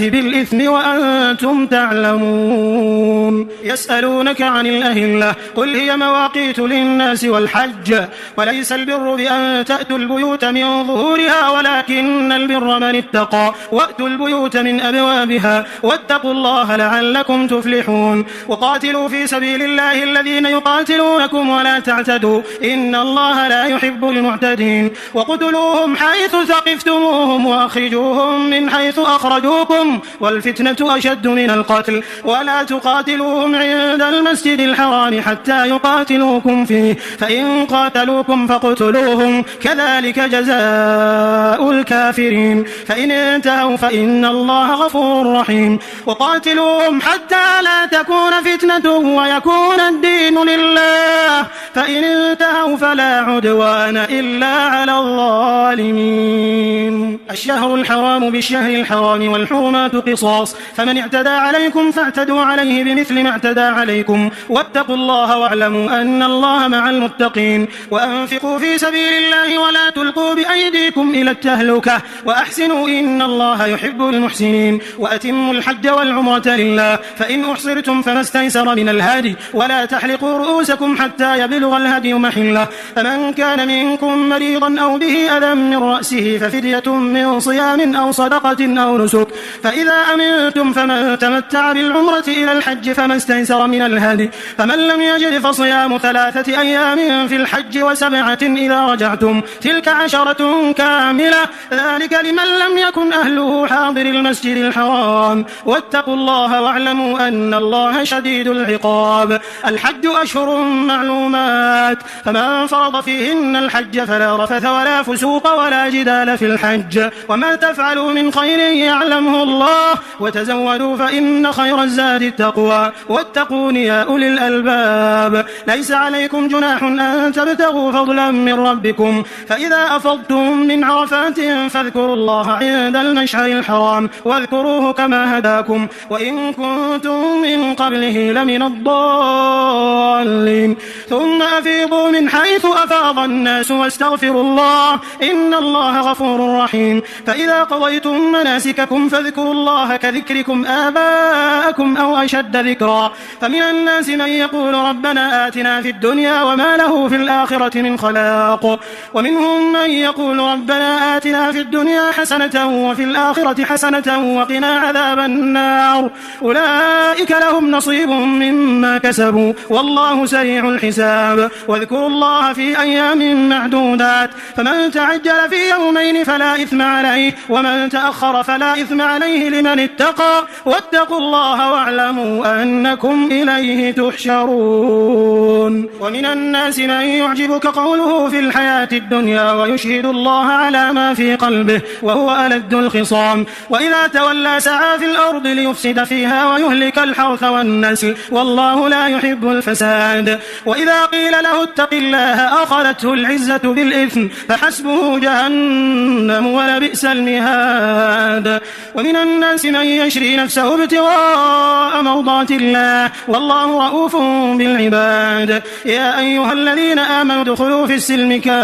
بالإثم وأنتم تعلمون. يسألونك عن الأهلة قل هي مواقيت للناس والحج وليس البر بأن تأتوا البيوت من ظهورها ولكن البر من اتقى وأتوا البيوت من أبوابها واتقوا الله لعلكم تفلحون. وقاتلوا في سبيل الله الذين يقاتلونكم ولا تعتدوا إن الله لا يحب المعتدين. وقتلوهم حيث ثقفتموهم وأخرجوهم من حيث أخرجوكم والفتنة أشد من القتل ولا تقاتلوهم عند المسجد الحرام حتى يقاتلوكم فيه فإن قاتلوكم فاقتلوهم كذلك جزاء الكافرين فإن انتهوا فإن الله غفور رحيم. وقاتلوهم حتى لا تكون فتنة ويكون الدين لله فإن انتهوا فلا عدوان إلا على الظالمين. الشهر الحرام بالشهر الحرام والحرمات قصاص فمن اعتدى عليكم فاعتدوا عليه بمثل ما اعتدى عليكم واتقوا الله واعلموا أن الله مع المتقين. وأنفقوا في سبيل الله ولا تلقوا بأيديكم إلى التهلكة وأحسنوا إن الله يحب المحسنين. وأتموا الحج والعمرة لله فإن أحصرتم فما استيسر من الهدي ولا تحلقوا رؤوسكم حتى يبلغ الهدي محله فمن كان منكم مريضا أو به أذى من رأسه ففدية من صيام أو صدقة أو نسك فإذا أمنتم فمن تمتع بالعمرة إلى الحج فما استيسر من الهدي فمن لم يجد فصيام 3 أيام في الحج و7 إذا رجعتم تلك 10 كاملة ذلك لمن لم يكن أهله حاضر المسجد الحرام واتقوا الله واعلموا أن الله شديد العقاب. الحج أشهر معلومات فمن فرض فيهن الحج فلا رفث ولا فسوق ولا جدال في الحج وما تفعلوا من خير يعلمه الله وتزودوا فإن خير الزاد التقوى واتقون يا أولي الألباب. ليس عليكم جناح أن تبتغوا فضلا من ربكم فإذا أفضتم من عرفات فاذكروا الله عند المشعر الحرام واذكروه كما هداكم وإن كنتم من قبله لمن الضالين ثم أفيضوا من حيث أفاض الناس واستغفروا الله إن الله غفور رحيم. فإذا قضيتم مناسككم فاذكروا الله كذكركم آباءكم أو أشد ذكرا فمن الناس من يقول ربنا آتنا في الدنيا وما له في الآخرة من خلاق ومنهم من يقول ربنا آتنا في الدنيا حسنة وفي الآخرة حسنة وقنا عذاب النار أولئك لهم نصيب مما كسبوا والله سريع الحساب. واذكروا الله في أيام معدودات فمن تعجل في يومين فلا إثم عليه ومن تأخر فلا إثم عليه لمن اتقى واتقوا الله واعلموا أنكم إليه تحشرون. ومن الناس من يعجبك قوله في الحياة الدنيا ويشهد الله على ما في قلبه وهو ألد الخصام وإذا تولى سعى في الأرض ليفسد فيها ويهلك الحرث والنسل والله لا يحب الفساد. وإذا قيل له اتق الله أخذته العزة بالإثم فحسبه جهنم ولبئس المهاد. ومن الناس من يشري نفسه ابتغاء مرضات الله والله رؤوف بالعباد. يا أيها الذين آمنوا ادخلوا في السلم كافة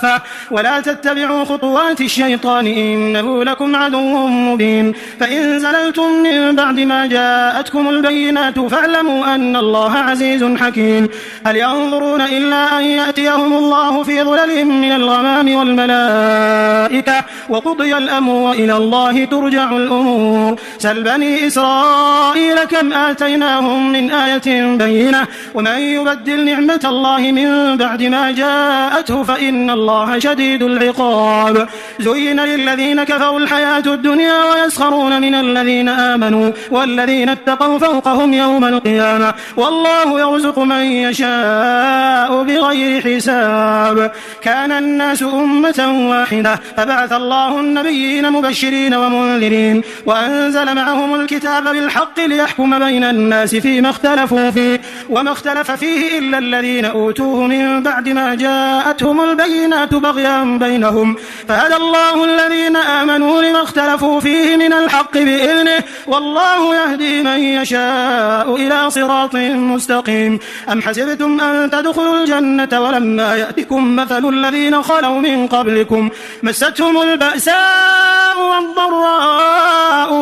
كافة ولا تتبعوا خطوات الشيطان إنه لكم عدو مبين فإن زللتم من بعد ما جاءتكم البينات فاعلموا أن الله عزيز حكيم هل ينظرون إلا أن يأتيهم الله في ظلل من الغمام والملائكة وقضي الأمر وإلى الله ترجع الأمور سل بني إسرائيل كم آتيناهم من آية بينة ومن يبدل نعمة الله من بعد ما جاءته فإن الله شديد العقاب زين للذين كفروا الحياة الدنيا ويسخرون من الذين آمنوا والذين اتقوا فوقهم يوم القيامة والله يرزق من يشاء بغير حساب كان الناس أمة واحدة فبعث الله النبيين مبشرين ومنذرين وأنزل معهم الكتاب بالحق ليحكم بين الناس فيما اختلفوا فيه وما اختلف فيه إلا الذين أوتوه من بعد ما جاءتهم البينات بغيا بينهم فهدى الله الذين آمنوا لما اختلفوا فيه من الحق بإذنه والله يهدي من يشاء إلى صراط مستقيم أم حسبتم أن تدخلوا الجنة ولما يأتكم مثل الذين خلوا من قبلكم مستهم البأساء والضراء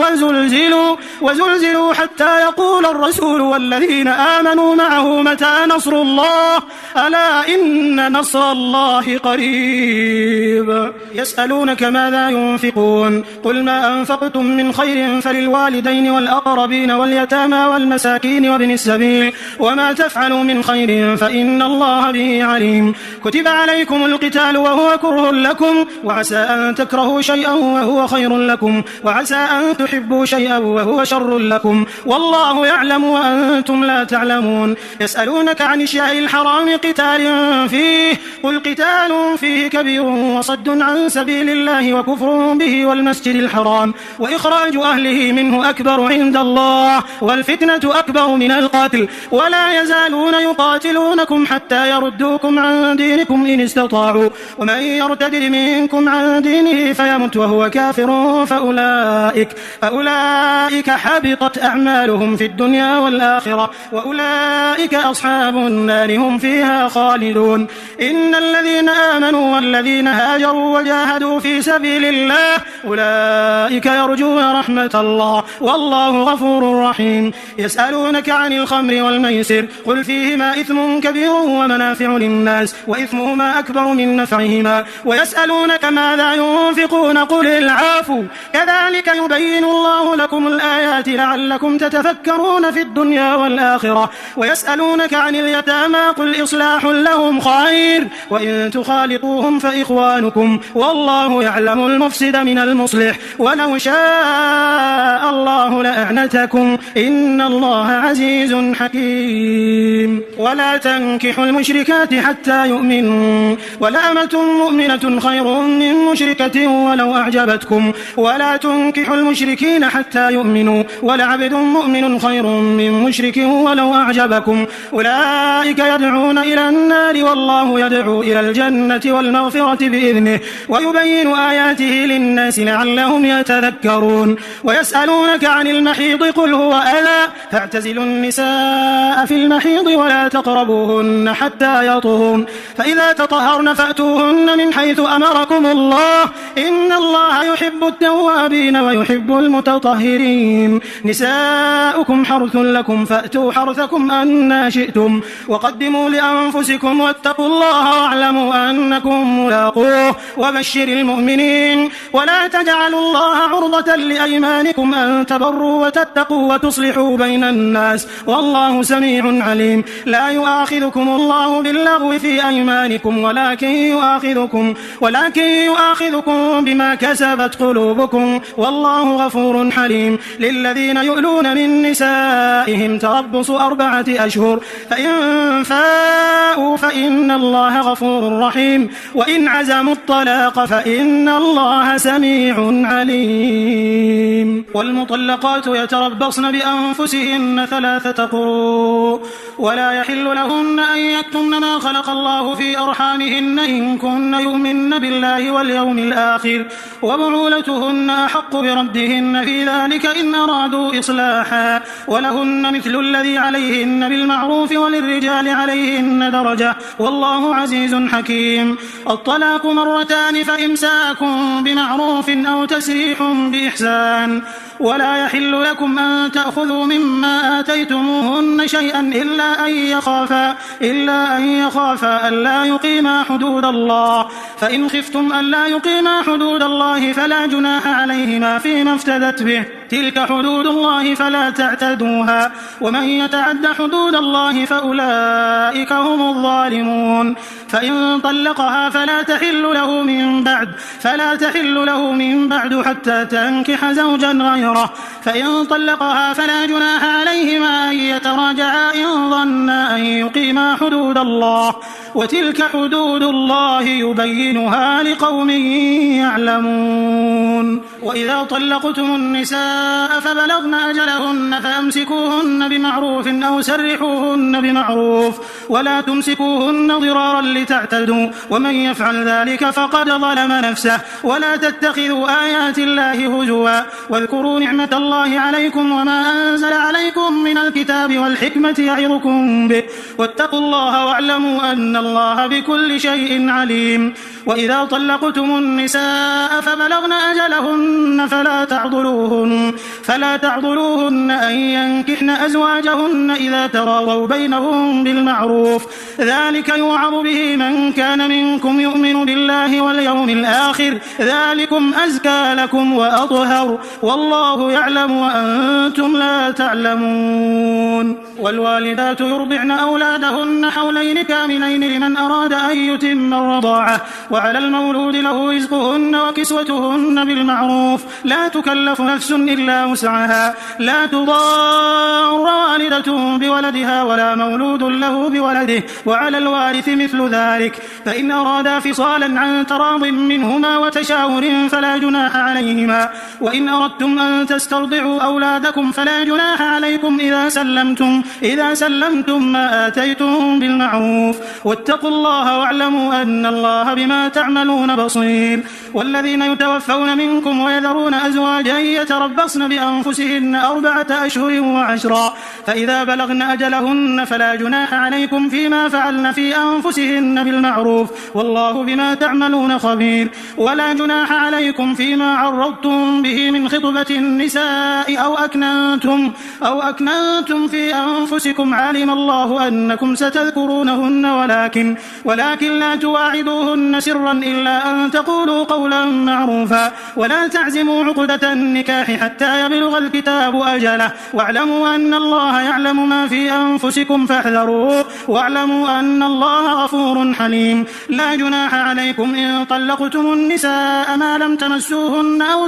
وزلزلوا حتى يقول الرسول والذين آمنوا معه متى نصر الله ألا إن نصر الله قريب يسألونك ماذا ينفقون قل ما أنفقتم من خير فللوالدين والأقربين واليتامى والمساكين وابن السبيل وما تفعلوا من خير فإن الله به عليم كتب عليكم القتال وهو كره لكم وعسى أن تكرهوا شيئا وهو خير لكم وعسى أن تحبوا شيئا وهو شر لكم والله يعلم وأنتم لا تعلمون يسألونك عن الشهر الحرام قتال فيه قل قتال فيه كبير وصد عن سبيل الله وكفر به والمسجد الحرام وإخراج أهله منه أكبر عند الله والفتنة أكبر من القتل ولا يزالون يقاتلونكم حتى يردوكم عن دينكم إن استطاعوا ومن يرتد منكم عن دينه فيمت وهو كافر فأولئك حبطت أعمالهم في الدنيا والآخرة وأولئك أصحاب النار هم فيها خالدون إن الذين آمنوا والذين هاجروا وجاهدوا في سبيل الله أولئك يرجون رحمة الله والله غفور رحيم يسألونك عن الخمر والميسر قل فيهما إثم كبير ومنافع للناس وإثمهما أكبر من نفعهما ويسألونك ماذا ينفقون قل العفو كذلك يبين الله لكم الآيات لعلكم تتفكرون في الدنيا والآخرة ويسألونك عن اليتامى قل إصلاح لهم خير وإن تخالطوهم فإخوانكم والله يعلم المفسد من المصلح ولو شاء الله لأعنتكم إن الله عزيز حكيم ولا تنكحوا المشركات حتى يؤمنوا ولأمة مؤمنة خير من مشركة ولو أعجبتكم ولا تنكحوا المشركين حتى يؤمنوا ولعبد مؤمن خير من مشرك ولو أعجبكم أولئك يدعون إلى النار والله يدعو إلى الجنة والمغفرة بإذنه ويبين آياته للناس لعلهم يتذكرون ويسألونك عن المحيض قل هو أذى فاعتزلوا النساء في المحيض ولا تقربوهن حتى يطهرن فإذا تطهرن فأتوهن من حيث أمركم الله إن الله يحب التوابين ويحب المتطهرين نساؤكم حرث لكم فأتوا حرثكم أن شئتم وقدموا لأنفسكم واتقوا الله واعلموا أنكم ملاقوه وبشر المؤمنين ولا تجعلوا الله عرضة لأيمانكم أن تبروا وتتقوا وتصلحوا بين الناس والله سميع عليم لا يؤاخذكم الله باللغو في أيمانكم ولكن يؤاخذكم بما كسبت قلوبكم والله غفور حليم للذين يؤلون من نسائهم تربص 4 أشهر فإن فاءوا فإن الله غفور رحيم وإن عزموا الطلاق فإن الله سميع عليم والمطلقات يتربصن بأنفسهن 3 قروء ولا يحل لهن أن يكتمن ما خلق الله في أرحامهن إن كن يؤمن بالله واليوم الآخر وبعولتهن أحق بردهن في ذلك إن أرادوا إصلاحا ولهن مثل الذي عليهن بالمعروف وللرجال عليهن درجة والله عزيز حكيم. الطلاق مرتان فإمساك بمعروف أو تسريح بإحسان ولا يحل لكم أن تأخذوا مما آتيتموهن شيئا إلا أن يخافا ألا يقيما حدود الله، فإن خفتم ألا يقيما حدود الله فلا جناح عليهما فيما افتدت به، تلك حدود الله فلا تعتدوها، ومن يتعد حدود الله فأولئك هم الظالمون. فإن طلقها فلا تحل له من بعد حتى تنكح زوجا غيره، فإن طلقها فلا جناح عليهما أن يتراجعا إن ظنا أن يقيما حدود الله، وتلك حدود الله يبينها لقوم يعلمون. وإذا طلقتم النساء فبلغن أجلهن فأمسكوهن بمعروف أو سرحوهن بمعروف ولا تمسكوهن ضرارا لتعتدوا، ومن يفعل ذلك فقد ظلم نفسه. ولا تتخذوا آيات الله هزوا واذكروا نعمة الله عليكم وما أنزل عليكم من الكتاب والحكمة يعظكم به، واتقوا الله واعلموا أن الله بكل شيء عليم. وإذا طلقتم النساء فبلغن أجلهن فلا تعضلوهن أن ينكحن أزواجهن إذا تراضوا بينهم بالمعروف، ذلك يوعظ به من كان منكم يؤمن بالله واليوم الآخر، ذلكم أزكى لكم وأطهر، والله يعلم وأنتم لا تعلمون. والوالدات يرضعن أولادهن حولين كاملين لمن أراد أن يتم الرضاعة، وعلى المولود له رزقهن وكسوتهن بالمعروف، لا تكلف نفس إلا وسعها، لا تضار والدة بولدها ولا مولود له بولده، وعلى الوارث مثل ذلك، فإن أرادا فصالا عن تراض منهما وتشاور فلا جناح عليهما. وإن أردتم أن تسترضعوا أولادكم فلا جناح عليكم إذا سلمتم ما آتيتم بالمعروف، واتقوا الله واعلموا أن الله بما تعملون بصير. والذين يتوفون منكم ويذرون أزواجا يتربصن بأنفسهن 4 أشهر و10، فإذا بلغن أجلهن فلا جناح عليكم فيما فعلن في أنفسهن بالمعروف، والله بما تعملون خبير. ولا جناح عليكم فيما عرضتم به من خطبة النساء أو أكننتم في أنفسكم، علم الله أنكم ستذكرونهن ولكن لا تواعدوهن سرا إلا أن تقولوا قولا معروفا، ولا تعزموا عقدة النكاح حتى يبلغ الكتاب أجله، واعلموا أن الله يعلم ما في أنفسكم فاحذروه، واعلموا أن الله غفور حليم. لا جناح عليكم إن طلقتم النساء ما لم تمسوهن أو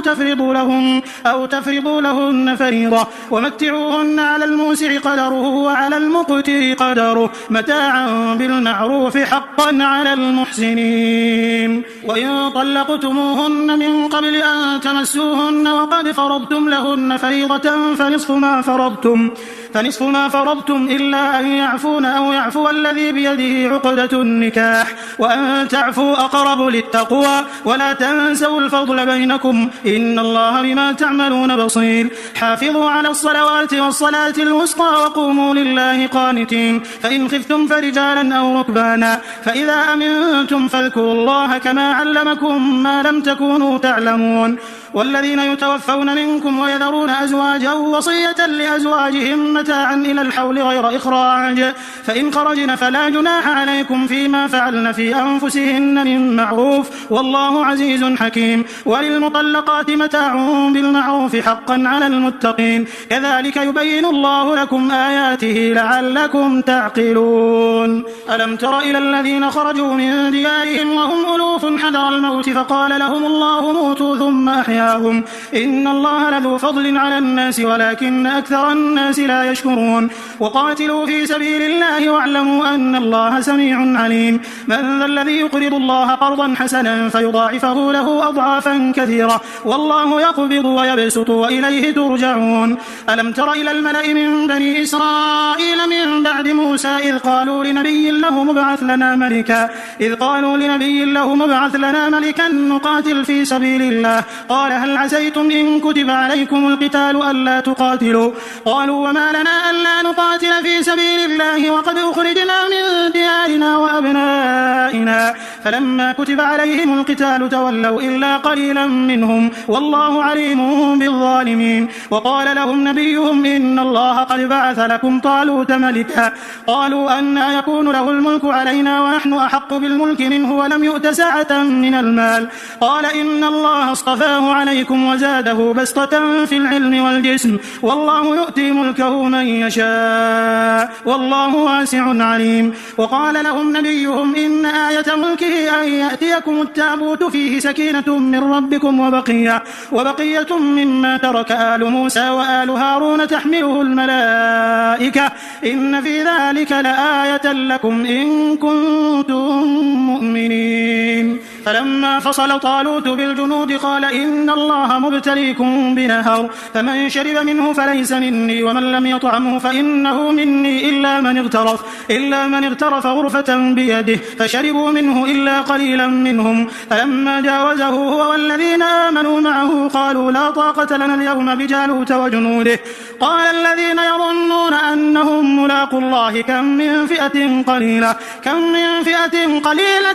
تفرضوا لهن فريضة، ومتعوهن على الموسع قدره وعلى المقتر قدره متاعا بالمعروف حقا على المحسنين. وإن طلقتموهن من قبل أن تمسوهن وقد فرضتم لهن فريضة فنصف ما فرضتم إلا أن يعفون أو يعفو الذي بيده عقدة النكاح، وأن تعفوا أقرب للتقوى، ولا تنسوا الفضل بينكم، إن الله بما تعملون بصير. حافظوا على الصلوات والصلاة الوسطى وقوموا لله قانتين، فإن خفتم فرجالا أو ركبانا، فإذا أمنتم فاذكروا الله كما علمكم ما لم تكونوا تعلمون. والذين يتوفون منكم ويذرون أزواجا وصية لأزواجهم متاعا إلى الحول غير إخراج، فإن خرجن فلا جناح عليكم فيما فعلن في أنفسهن من معروف، والله عزيز حكيم. وللمطلقات متاع بالمعروف حقا على المتقين، كذلك يبين الله لكم آياته لعلكم تعقلون. ألم تر إلى الذين خرجوا من ديارهم وهم ألوف حذر الموت فقال لهم الله موتوا ثم أحياهم، إن الله لذو فضل على الناس ولكن أكثر الناس لا يشكرون. وقاتلوا في سبيل الله واعلموا أن الله سميع عليم. من ذا الذي يقرض الله قرضا حسنا فيضاعفه له أضعافا كثيرة، والله يقبض ويبسط وإليه ترجعون. ألم تر إلى الملأ من بني إسرائيل من بعد موسى إذ قالوا لنبي له مبعث ابعث لنا ملكا نقاتل في سبيل الله. قال هل عسيتم إن كتب عليكم القتال ألا تقاتلوا؟ قالوا وما لنا ألا نقاتل في سبيل الله وقد أخرجنا من ديارنا وأبنائنا. فلما كتب عليهم القتال تولوا إلا قليلا منهم والله عليم بالظالمين. وقال لهم نبيهم إن الله قد بعث لكم طالوت ملكا. قالوا أنى يكون له الملك علينا ونحن أحق بالملك منه ولم يؤت سعة من المال. قال إن الله اصطفاه عليكم وزاده بسطة في العلم والجسم والله يؤتي ملكه من يشاء والله واسع عليم. وقال لهم نبيهم إن آية ملكه أن يأتيكم التابوت فيه سكينة من ربكم وبقية مما ترك آل موسى وآل هارون تحمله الملائكة إن في ذلك لآية لكم إن كنتم مؤمنين. فلما فصل طالوت بالجنود قال إن الله مبتليكم بنهر فمن شرب منه فليس مني ومن لم يطعمه فإنه مني إلا من اغترف غرفة بيده فشربوا منه إلا قليلا منهم. فلما جاوزه هو والذين آمنوا معه قالوا لا طاقة لنا اليوم بجالوت وجنوده. قال الذين يظنون أنهم ملاقوا الله كم من فئة قليلة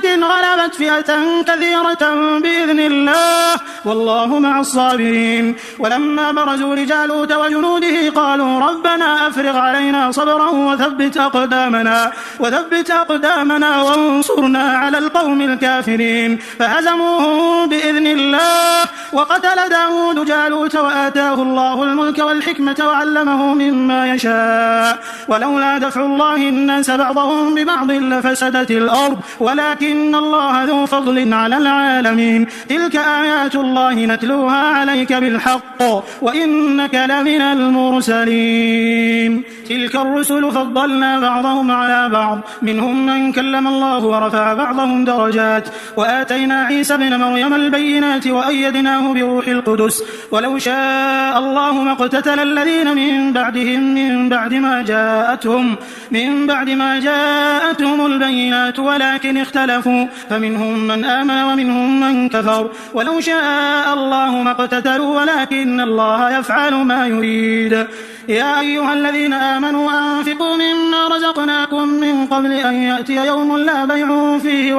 غلبت فئة كثيرة بإذن الله والله مع الصابرين. ولما برزوا لجالوت وجنوده قالوا ربنا أفرغ علينا صبرا وثبت أقدامنا وانصرنا على القوم الكافرين. فهزموهم بإذن الله. وقتل داود جالوت وآتاه الله الملك والحكمة وعلمه مما يشاء ولولا دفع الله الناس بعضهم ببعض لفسدت الأرض ولكن الله ذو فضل على العالمين. تلك آيات الله نتلوها عليك بالحق وإنك لمن المرسلين. تلك الرسل فضلنا بعضهم على بعض منهم من كلم الله ورفع بعضهم درجات وآتينا عيسى ابن مريم البينات وأيدناه بروح القدس. ولو شاء الله ما اقتتل الذين من بعدهم من بعد ما جاءتهم البينات ولكن اختلفوا فمنهم من آمن ومنهم من كفر. ولو شاء الله ما اقتتلوا ولكن الله يفعل ما يريد. يا أيها الذين آمنوا أنفقوا مما رزقناكم من قبل أن يأتي يوم لا بيع فيه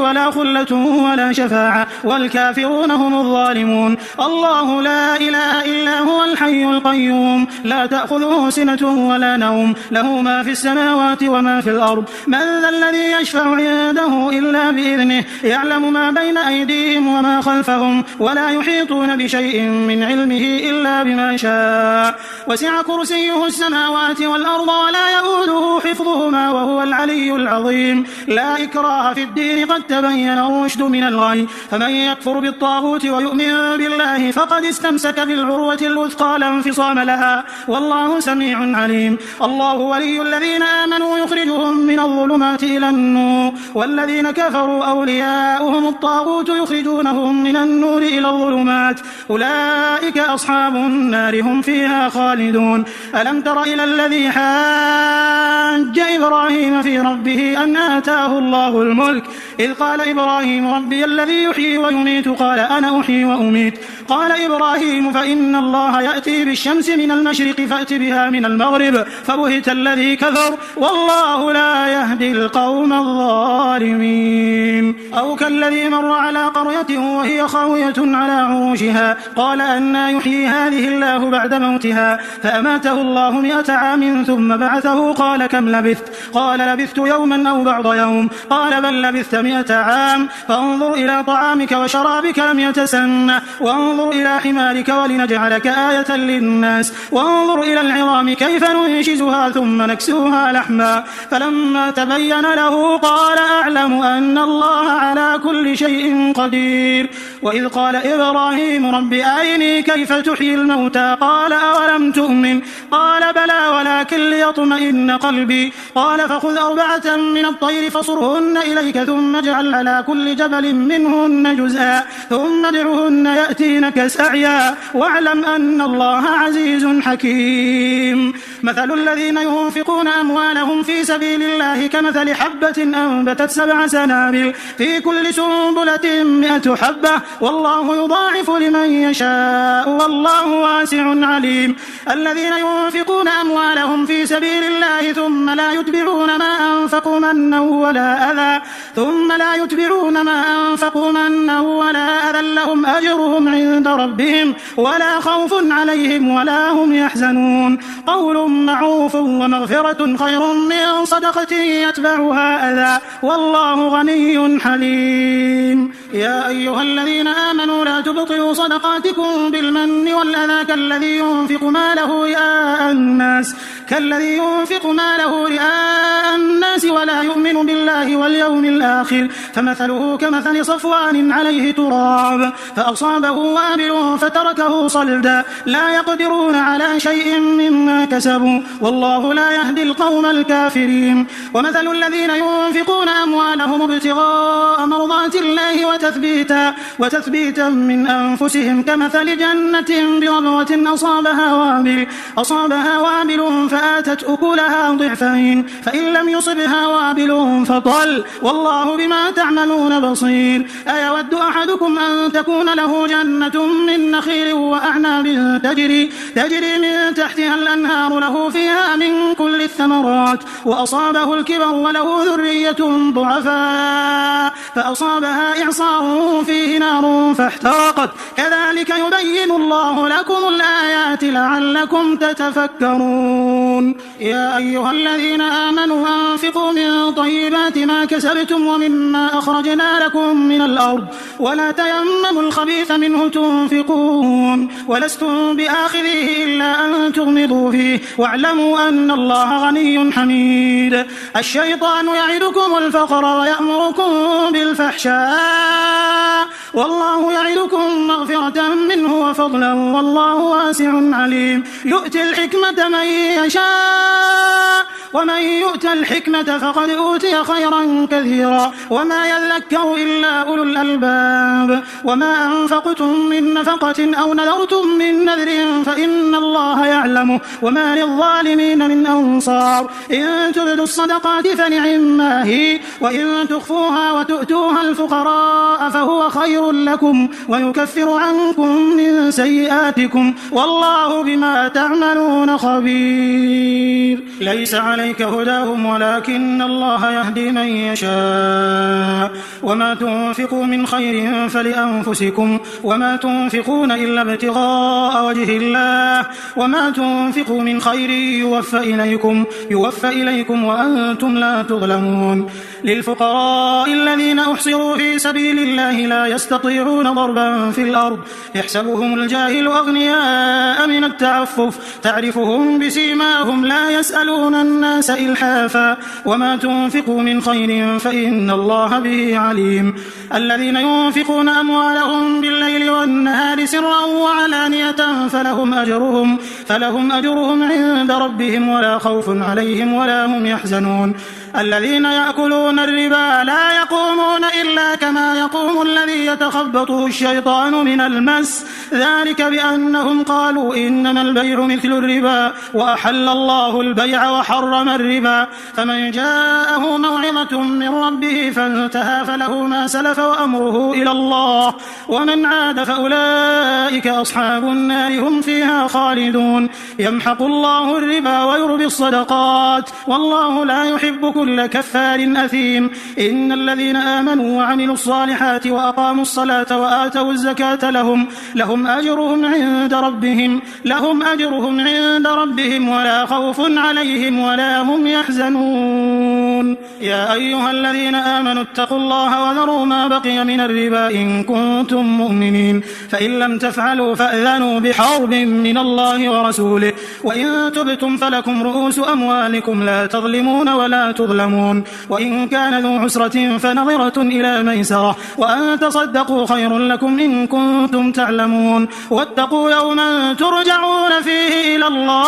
ولا خلة ولا شفاعة والكافرون هم الظالمون. الله لا إله إلا هو الحي القيوم لا تأخذه سنة ولا نوم له ما في السماوات وما في الأرض. من ذا الذي يشفع عنده إلا بإذنه يعلم ما بين أيديهم وما خلفهم ولا يحيطون بشيء من علمه إلا بما شاء. وسع كرسيه السماوات والأرض ولا يؤوده حفظهما وهو العلي العظيم. لا إكراه في الدين قد تبين الرشد من الغي. فمن يكفر بالطاغوت ويؤمن بالله فقد استمسك بالعروة الوثقى لا انفصام لها والله سميع عليم. الله ولي الذين آمنوا يخرجهم من الظلمات إلى النور والذين كفروا أولياؤهم الطاغوت يخرجونهم من النور إلى الظلمات أولئك أصحاب النار هم فيها خالدون. ألم تر إلى الذي حاج إبراهيم في ربه أن آتاه الله الملك إذ قال إبراهيم ربي الذي يحيي ويميت قال أنا أحيي وأميت. قال إبراهيم فإن الله يأتي بالشمس من المشرق فأت بها من المغرب فبهت الذي كفر والله لا يهدي القوم الظالمين. أو كالذي مر على قرية وهي خاوية على عروشها قال أنى يحيي هذه الله بعد موتها فأماته الله 100 عام ثم بعثه قال كم لبثت؟ قال لبثت يوما أو بعض يوم. قال بل لبثت 100 عام. فانظر إلى طعامك وشرابك لم يتسنه وانظر إلى حمارك ولنجعلك آية للناس وانظر إلى العظام كيف ننشزها ثم نكسوها لحما. فلما تبين له قال أعلم أن الله على كل كل شيء قدير. وإذ قال إبراهيم رب أرني كيف تحيي الموتى قال أولم تؤمن قال بلى ولكن ليطمئن قلبي قال فخذ 4 من الطير فصرهن إليك ثم اجعل على كل جبل منهن جزءا ثم ادعهن يأتينك سعيا واعلم أن الله عزيز حكيم. مثل الذين ينفقون أموالهم في سبيل الله كمثل حبة أنبتت 7 سنابل في كل سنبلة 100 حبة والله يضاعف لمن يشاء والله واسع عليم. الذين ينفقون أموالهم في سبيل الله ثم لا يتبعون ما أنفقوا منا ولا أذى لهم أجرهم عند ربهم ولا خوف عليهم ولا هم يحزنون. قول معروف ومغفرة خير من صدقة يتبعها أذى والله غني حليم. يا أيها الذين آمنوا لا تبطلوا صدقاتكم بالمن والأذى كالذي ينفق ماله رئاء الناس ولا يؤمن بالله واليوم الآخر فمثله كمثل صفوان عليه تراب فأصابه وابل فتركه صلدا لا يقدرون على شيء مما كسبوا والله لا يهدي القوم الكافرين. ومثل الذين ينفقون أموالهم ابتغاء مرضات الله وتثبيتا من أنفسهم كمثل جنة بربوة أصابها وابل فآتت أكلها ضعفين فإن لم يصبها وابل فطل والله بما تعملون بصير. أيود أحدكم أن تكون له جنة من نخيل وأعناب تجري من تحتها الأنهار له فيها من كل الثمرات وأصابه الكبر وله ذرية ضعفاء فأصابها إعصار فيه نار فاحترقت كذلك يبين الله لكم الآيات لعلكم تتفكرون. يا أيها الذين آمنوا أنفقوا من طيبات ما كسبتم ومما أخرجنا لكم من الأرض ولا تيمموا الخبيث منه تنفقون ولستم بآخذه إلا أن تغمضوا فيه واعلموا أن الله غني حميد. الشيطان يعدكم الفقر ويأمركم بالفحشاء والله يعدكم مغفرة منه وفضلا والله واسع عليم. يؤتي الحكمة من يشاء ومن يؤت الحكمة فقد أوتي خيرا كثيرا وما يذكر إلا أولو الألباب. وما أنفقتم من نفقة أو نذرتم من نذر فإن الله يعلمه وما للظالمين من أنصار. إن تبدوا الصدقات فنعما هي وإن تخفوها وتؤتوها الفقراء فهو خير لكم ويكفر عنكم من سيئاتكم والله بما تعملون خبير. ليس عليك هداهم ولكن الله يهدي من يشاء وما تنفقوا من خير فلأنفسكم وما تنفقون إلا ابتغاء وجه الله وما تنفقوا من خير يوفى إليكم وأنتم لا تظلمون. للفقراء الذين أحصروا في سبيل الله لا يستطيعون ضربا في الأرض يحسبهم الجاهل أغنياء من التعفف تعرفهم بسيماهم لا يسألون الناس إلحافا وما تنفقوا من خير فإن الله به عليم. الذين ينفقون أموالهم بالليل والنهار سرا وعلانية فلهم أجرهم عند ربهم ولا خوف عليهم ولا هم يحزنون. الذين يأكلون الربا لا يقومون إلا كما يقوم الذي يتخبطه الشيطان من المس ذلك بأنهم قالوا إنما البيع مثل الربا وأحل الله البيع وحرم الربا. فمن جاءه موعظة من ربه فانتهى فله ما سلف وأمره إلى الله ومن عاد فأولئك أصحاب النار هم فيها خالدون. يمحق الله الربا ويربي الصدقات والله لا يحب كل كفار أثيم. إن الذين آمنوا وعملوا الصالحات وأقاموا الصلاة وآتوا الزكاة لهم أجرهم عند ربهم ولا خوف عليهم ولا هم يحزنون. يعلمون. يا أيها الذين آمنوا اتقوا الله وذروا ما بقي من الربا إن كنتم مؤمنين، فإن لم تفعلوا فأذنوا بحرب من الله ورسوله، وإن تبتم فلكم رؤوس أموالكم لا تظلمون ولا تظلمون، وإن كان ذو عسرة فنظرة إلى ميسرة، وأن تصدقوا خير لكم إن كنتم تعلمون. واتقوا يوما ترجعون فيه إلى الله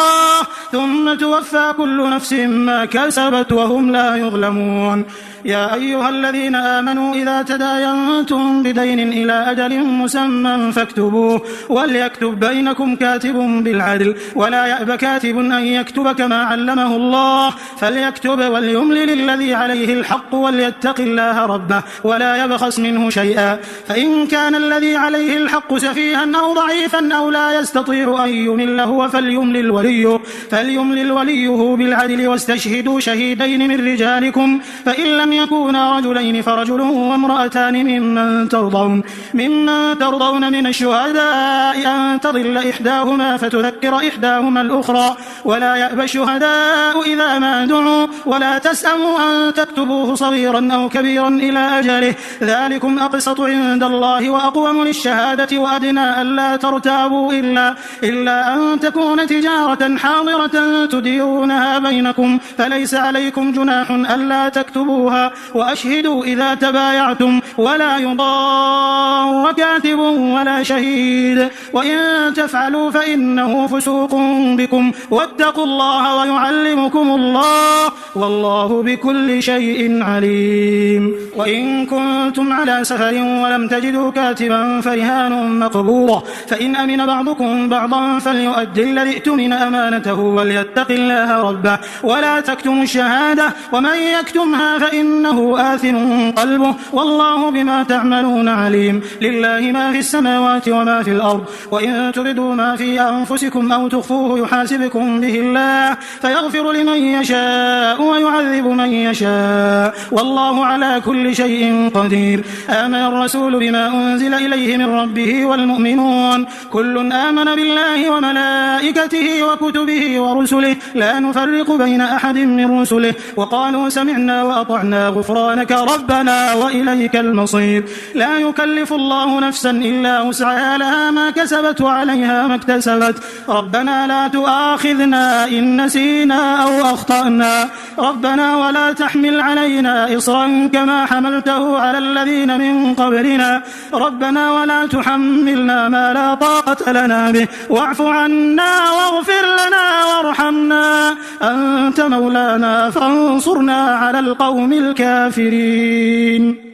ثم توفى كل نفس ما كسبت وهم لا يظلمون. يا أيها الذين آمنوا إذا تداينتم بدين إلى أجل مسمى فاكتبوه، وليكتب بينكم كاتب بالعدل، ولا يأب كاتب أن يكتب كما علمه الله، فليكتب وليملل الذي عليه الحق وليتق الله ربه ولا يبخس منه شيئا، فإن كان الذي عليه الحق سفيها أو ضعيفا أو لا يستطيع أن يمل هو فليملل وليه بالعدل، واستشهدوا شهيدين من رجالكم، فإن لم يكونا رجلين فرجل وامرأتان ممن ترضون من الشهداء أن تضل إحداهما فتذكر إحداهما الأخرى، ولا يأبى الشهداء إذا ما دعوا، ولا تسأموا أن تكتبوه صغيرا أو كبيرا إلى أجله، ذلكم أقسط عند الله وأقوم للشهادة وأدنى ألا ترتابوا إلا أن تكون تجارة حاضرة تديرونها بينكم، فليس عليكم جناح ألا تكتبوها، وأشهدوا إذا تبايعتم، ولا يضار كاتب ولا شهيد، وإن تفعلوا فإنه فسوق بكم، واتقوا الله ويعلمكم الله والله بكل شيء عليم. وإن كنتم على سفر ولم تجدوا كاتبا فرهان مقبوضة، فإن أمن بعضكم بعضا فليؤدي الذي اؤتمن أمانته وليتق الله ربه ولا تكتموا الشهادة، ومن يكتمها فإنه آثم قلبه والله بما تعملون عليم. لله ما في السماوات وما في الأرض، وإن تبدوا ما في أنفسكم أو تخفوه يحاسبكم به الله فيغفر لمن يشاء ويعذب من يشاء والله على كل شيء قدير. آمن الرسول بما أنزل إليه من ربه والمؤمنون كل آمن بالله وملائكته وكتبه ورسله لا نفرق بين أحد من رسله وقالوا سمعنا وأطعنا غفرانك ربنا وإليك المصير. لا يكلف الله نفسا إلا وسعها لها ما كسبت وعليها ما اكتسبت. ربنا لا تؤاخذنا إن نسينا أو أخطأنا ربنا ولا تحمل علينا إصرا كما حملته على الذين من قبلنا ربنا ولا تحملنا ما لا طاقة لنا به واعف عنا واغفر لنا وارحمنا أنت مولانا فانصرنا على القوم الكافرين.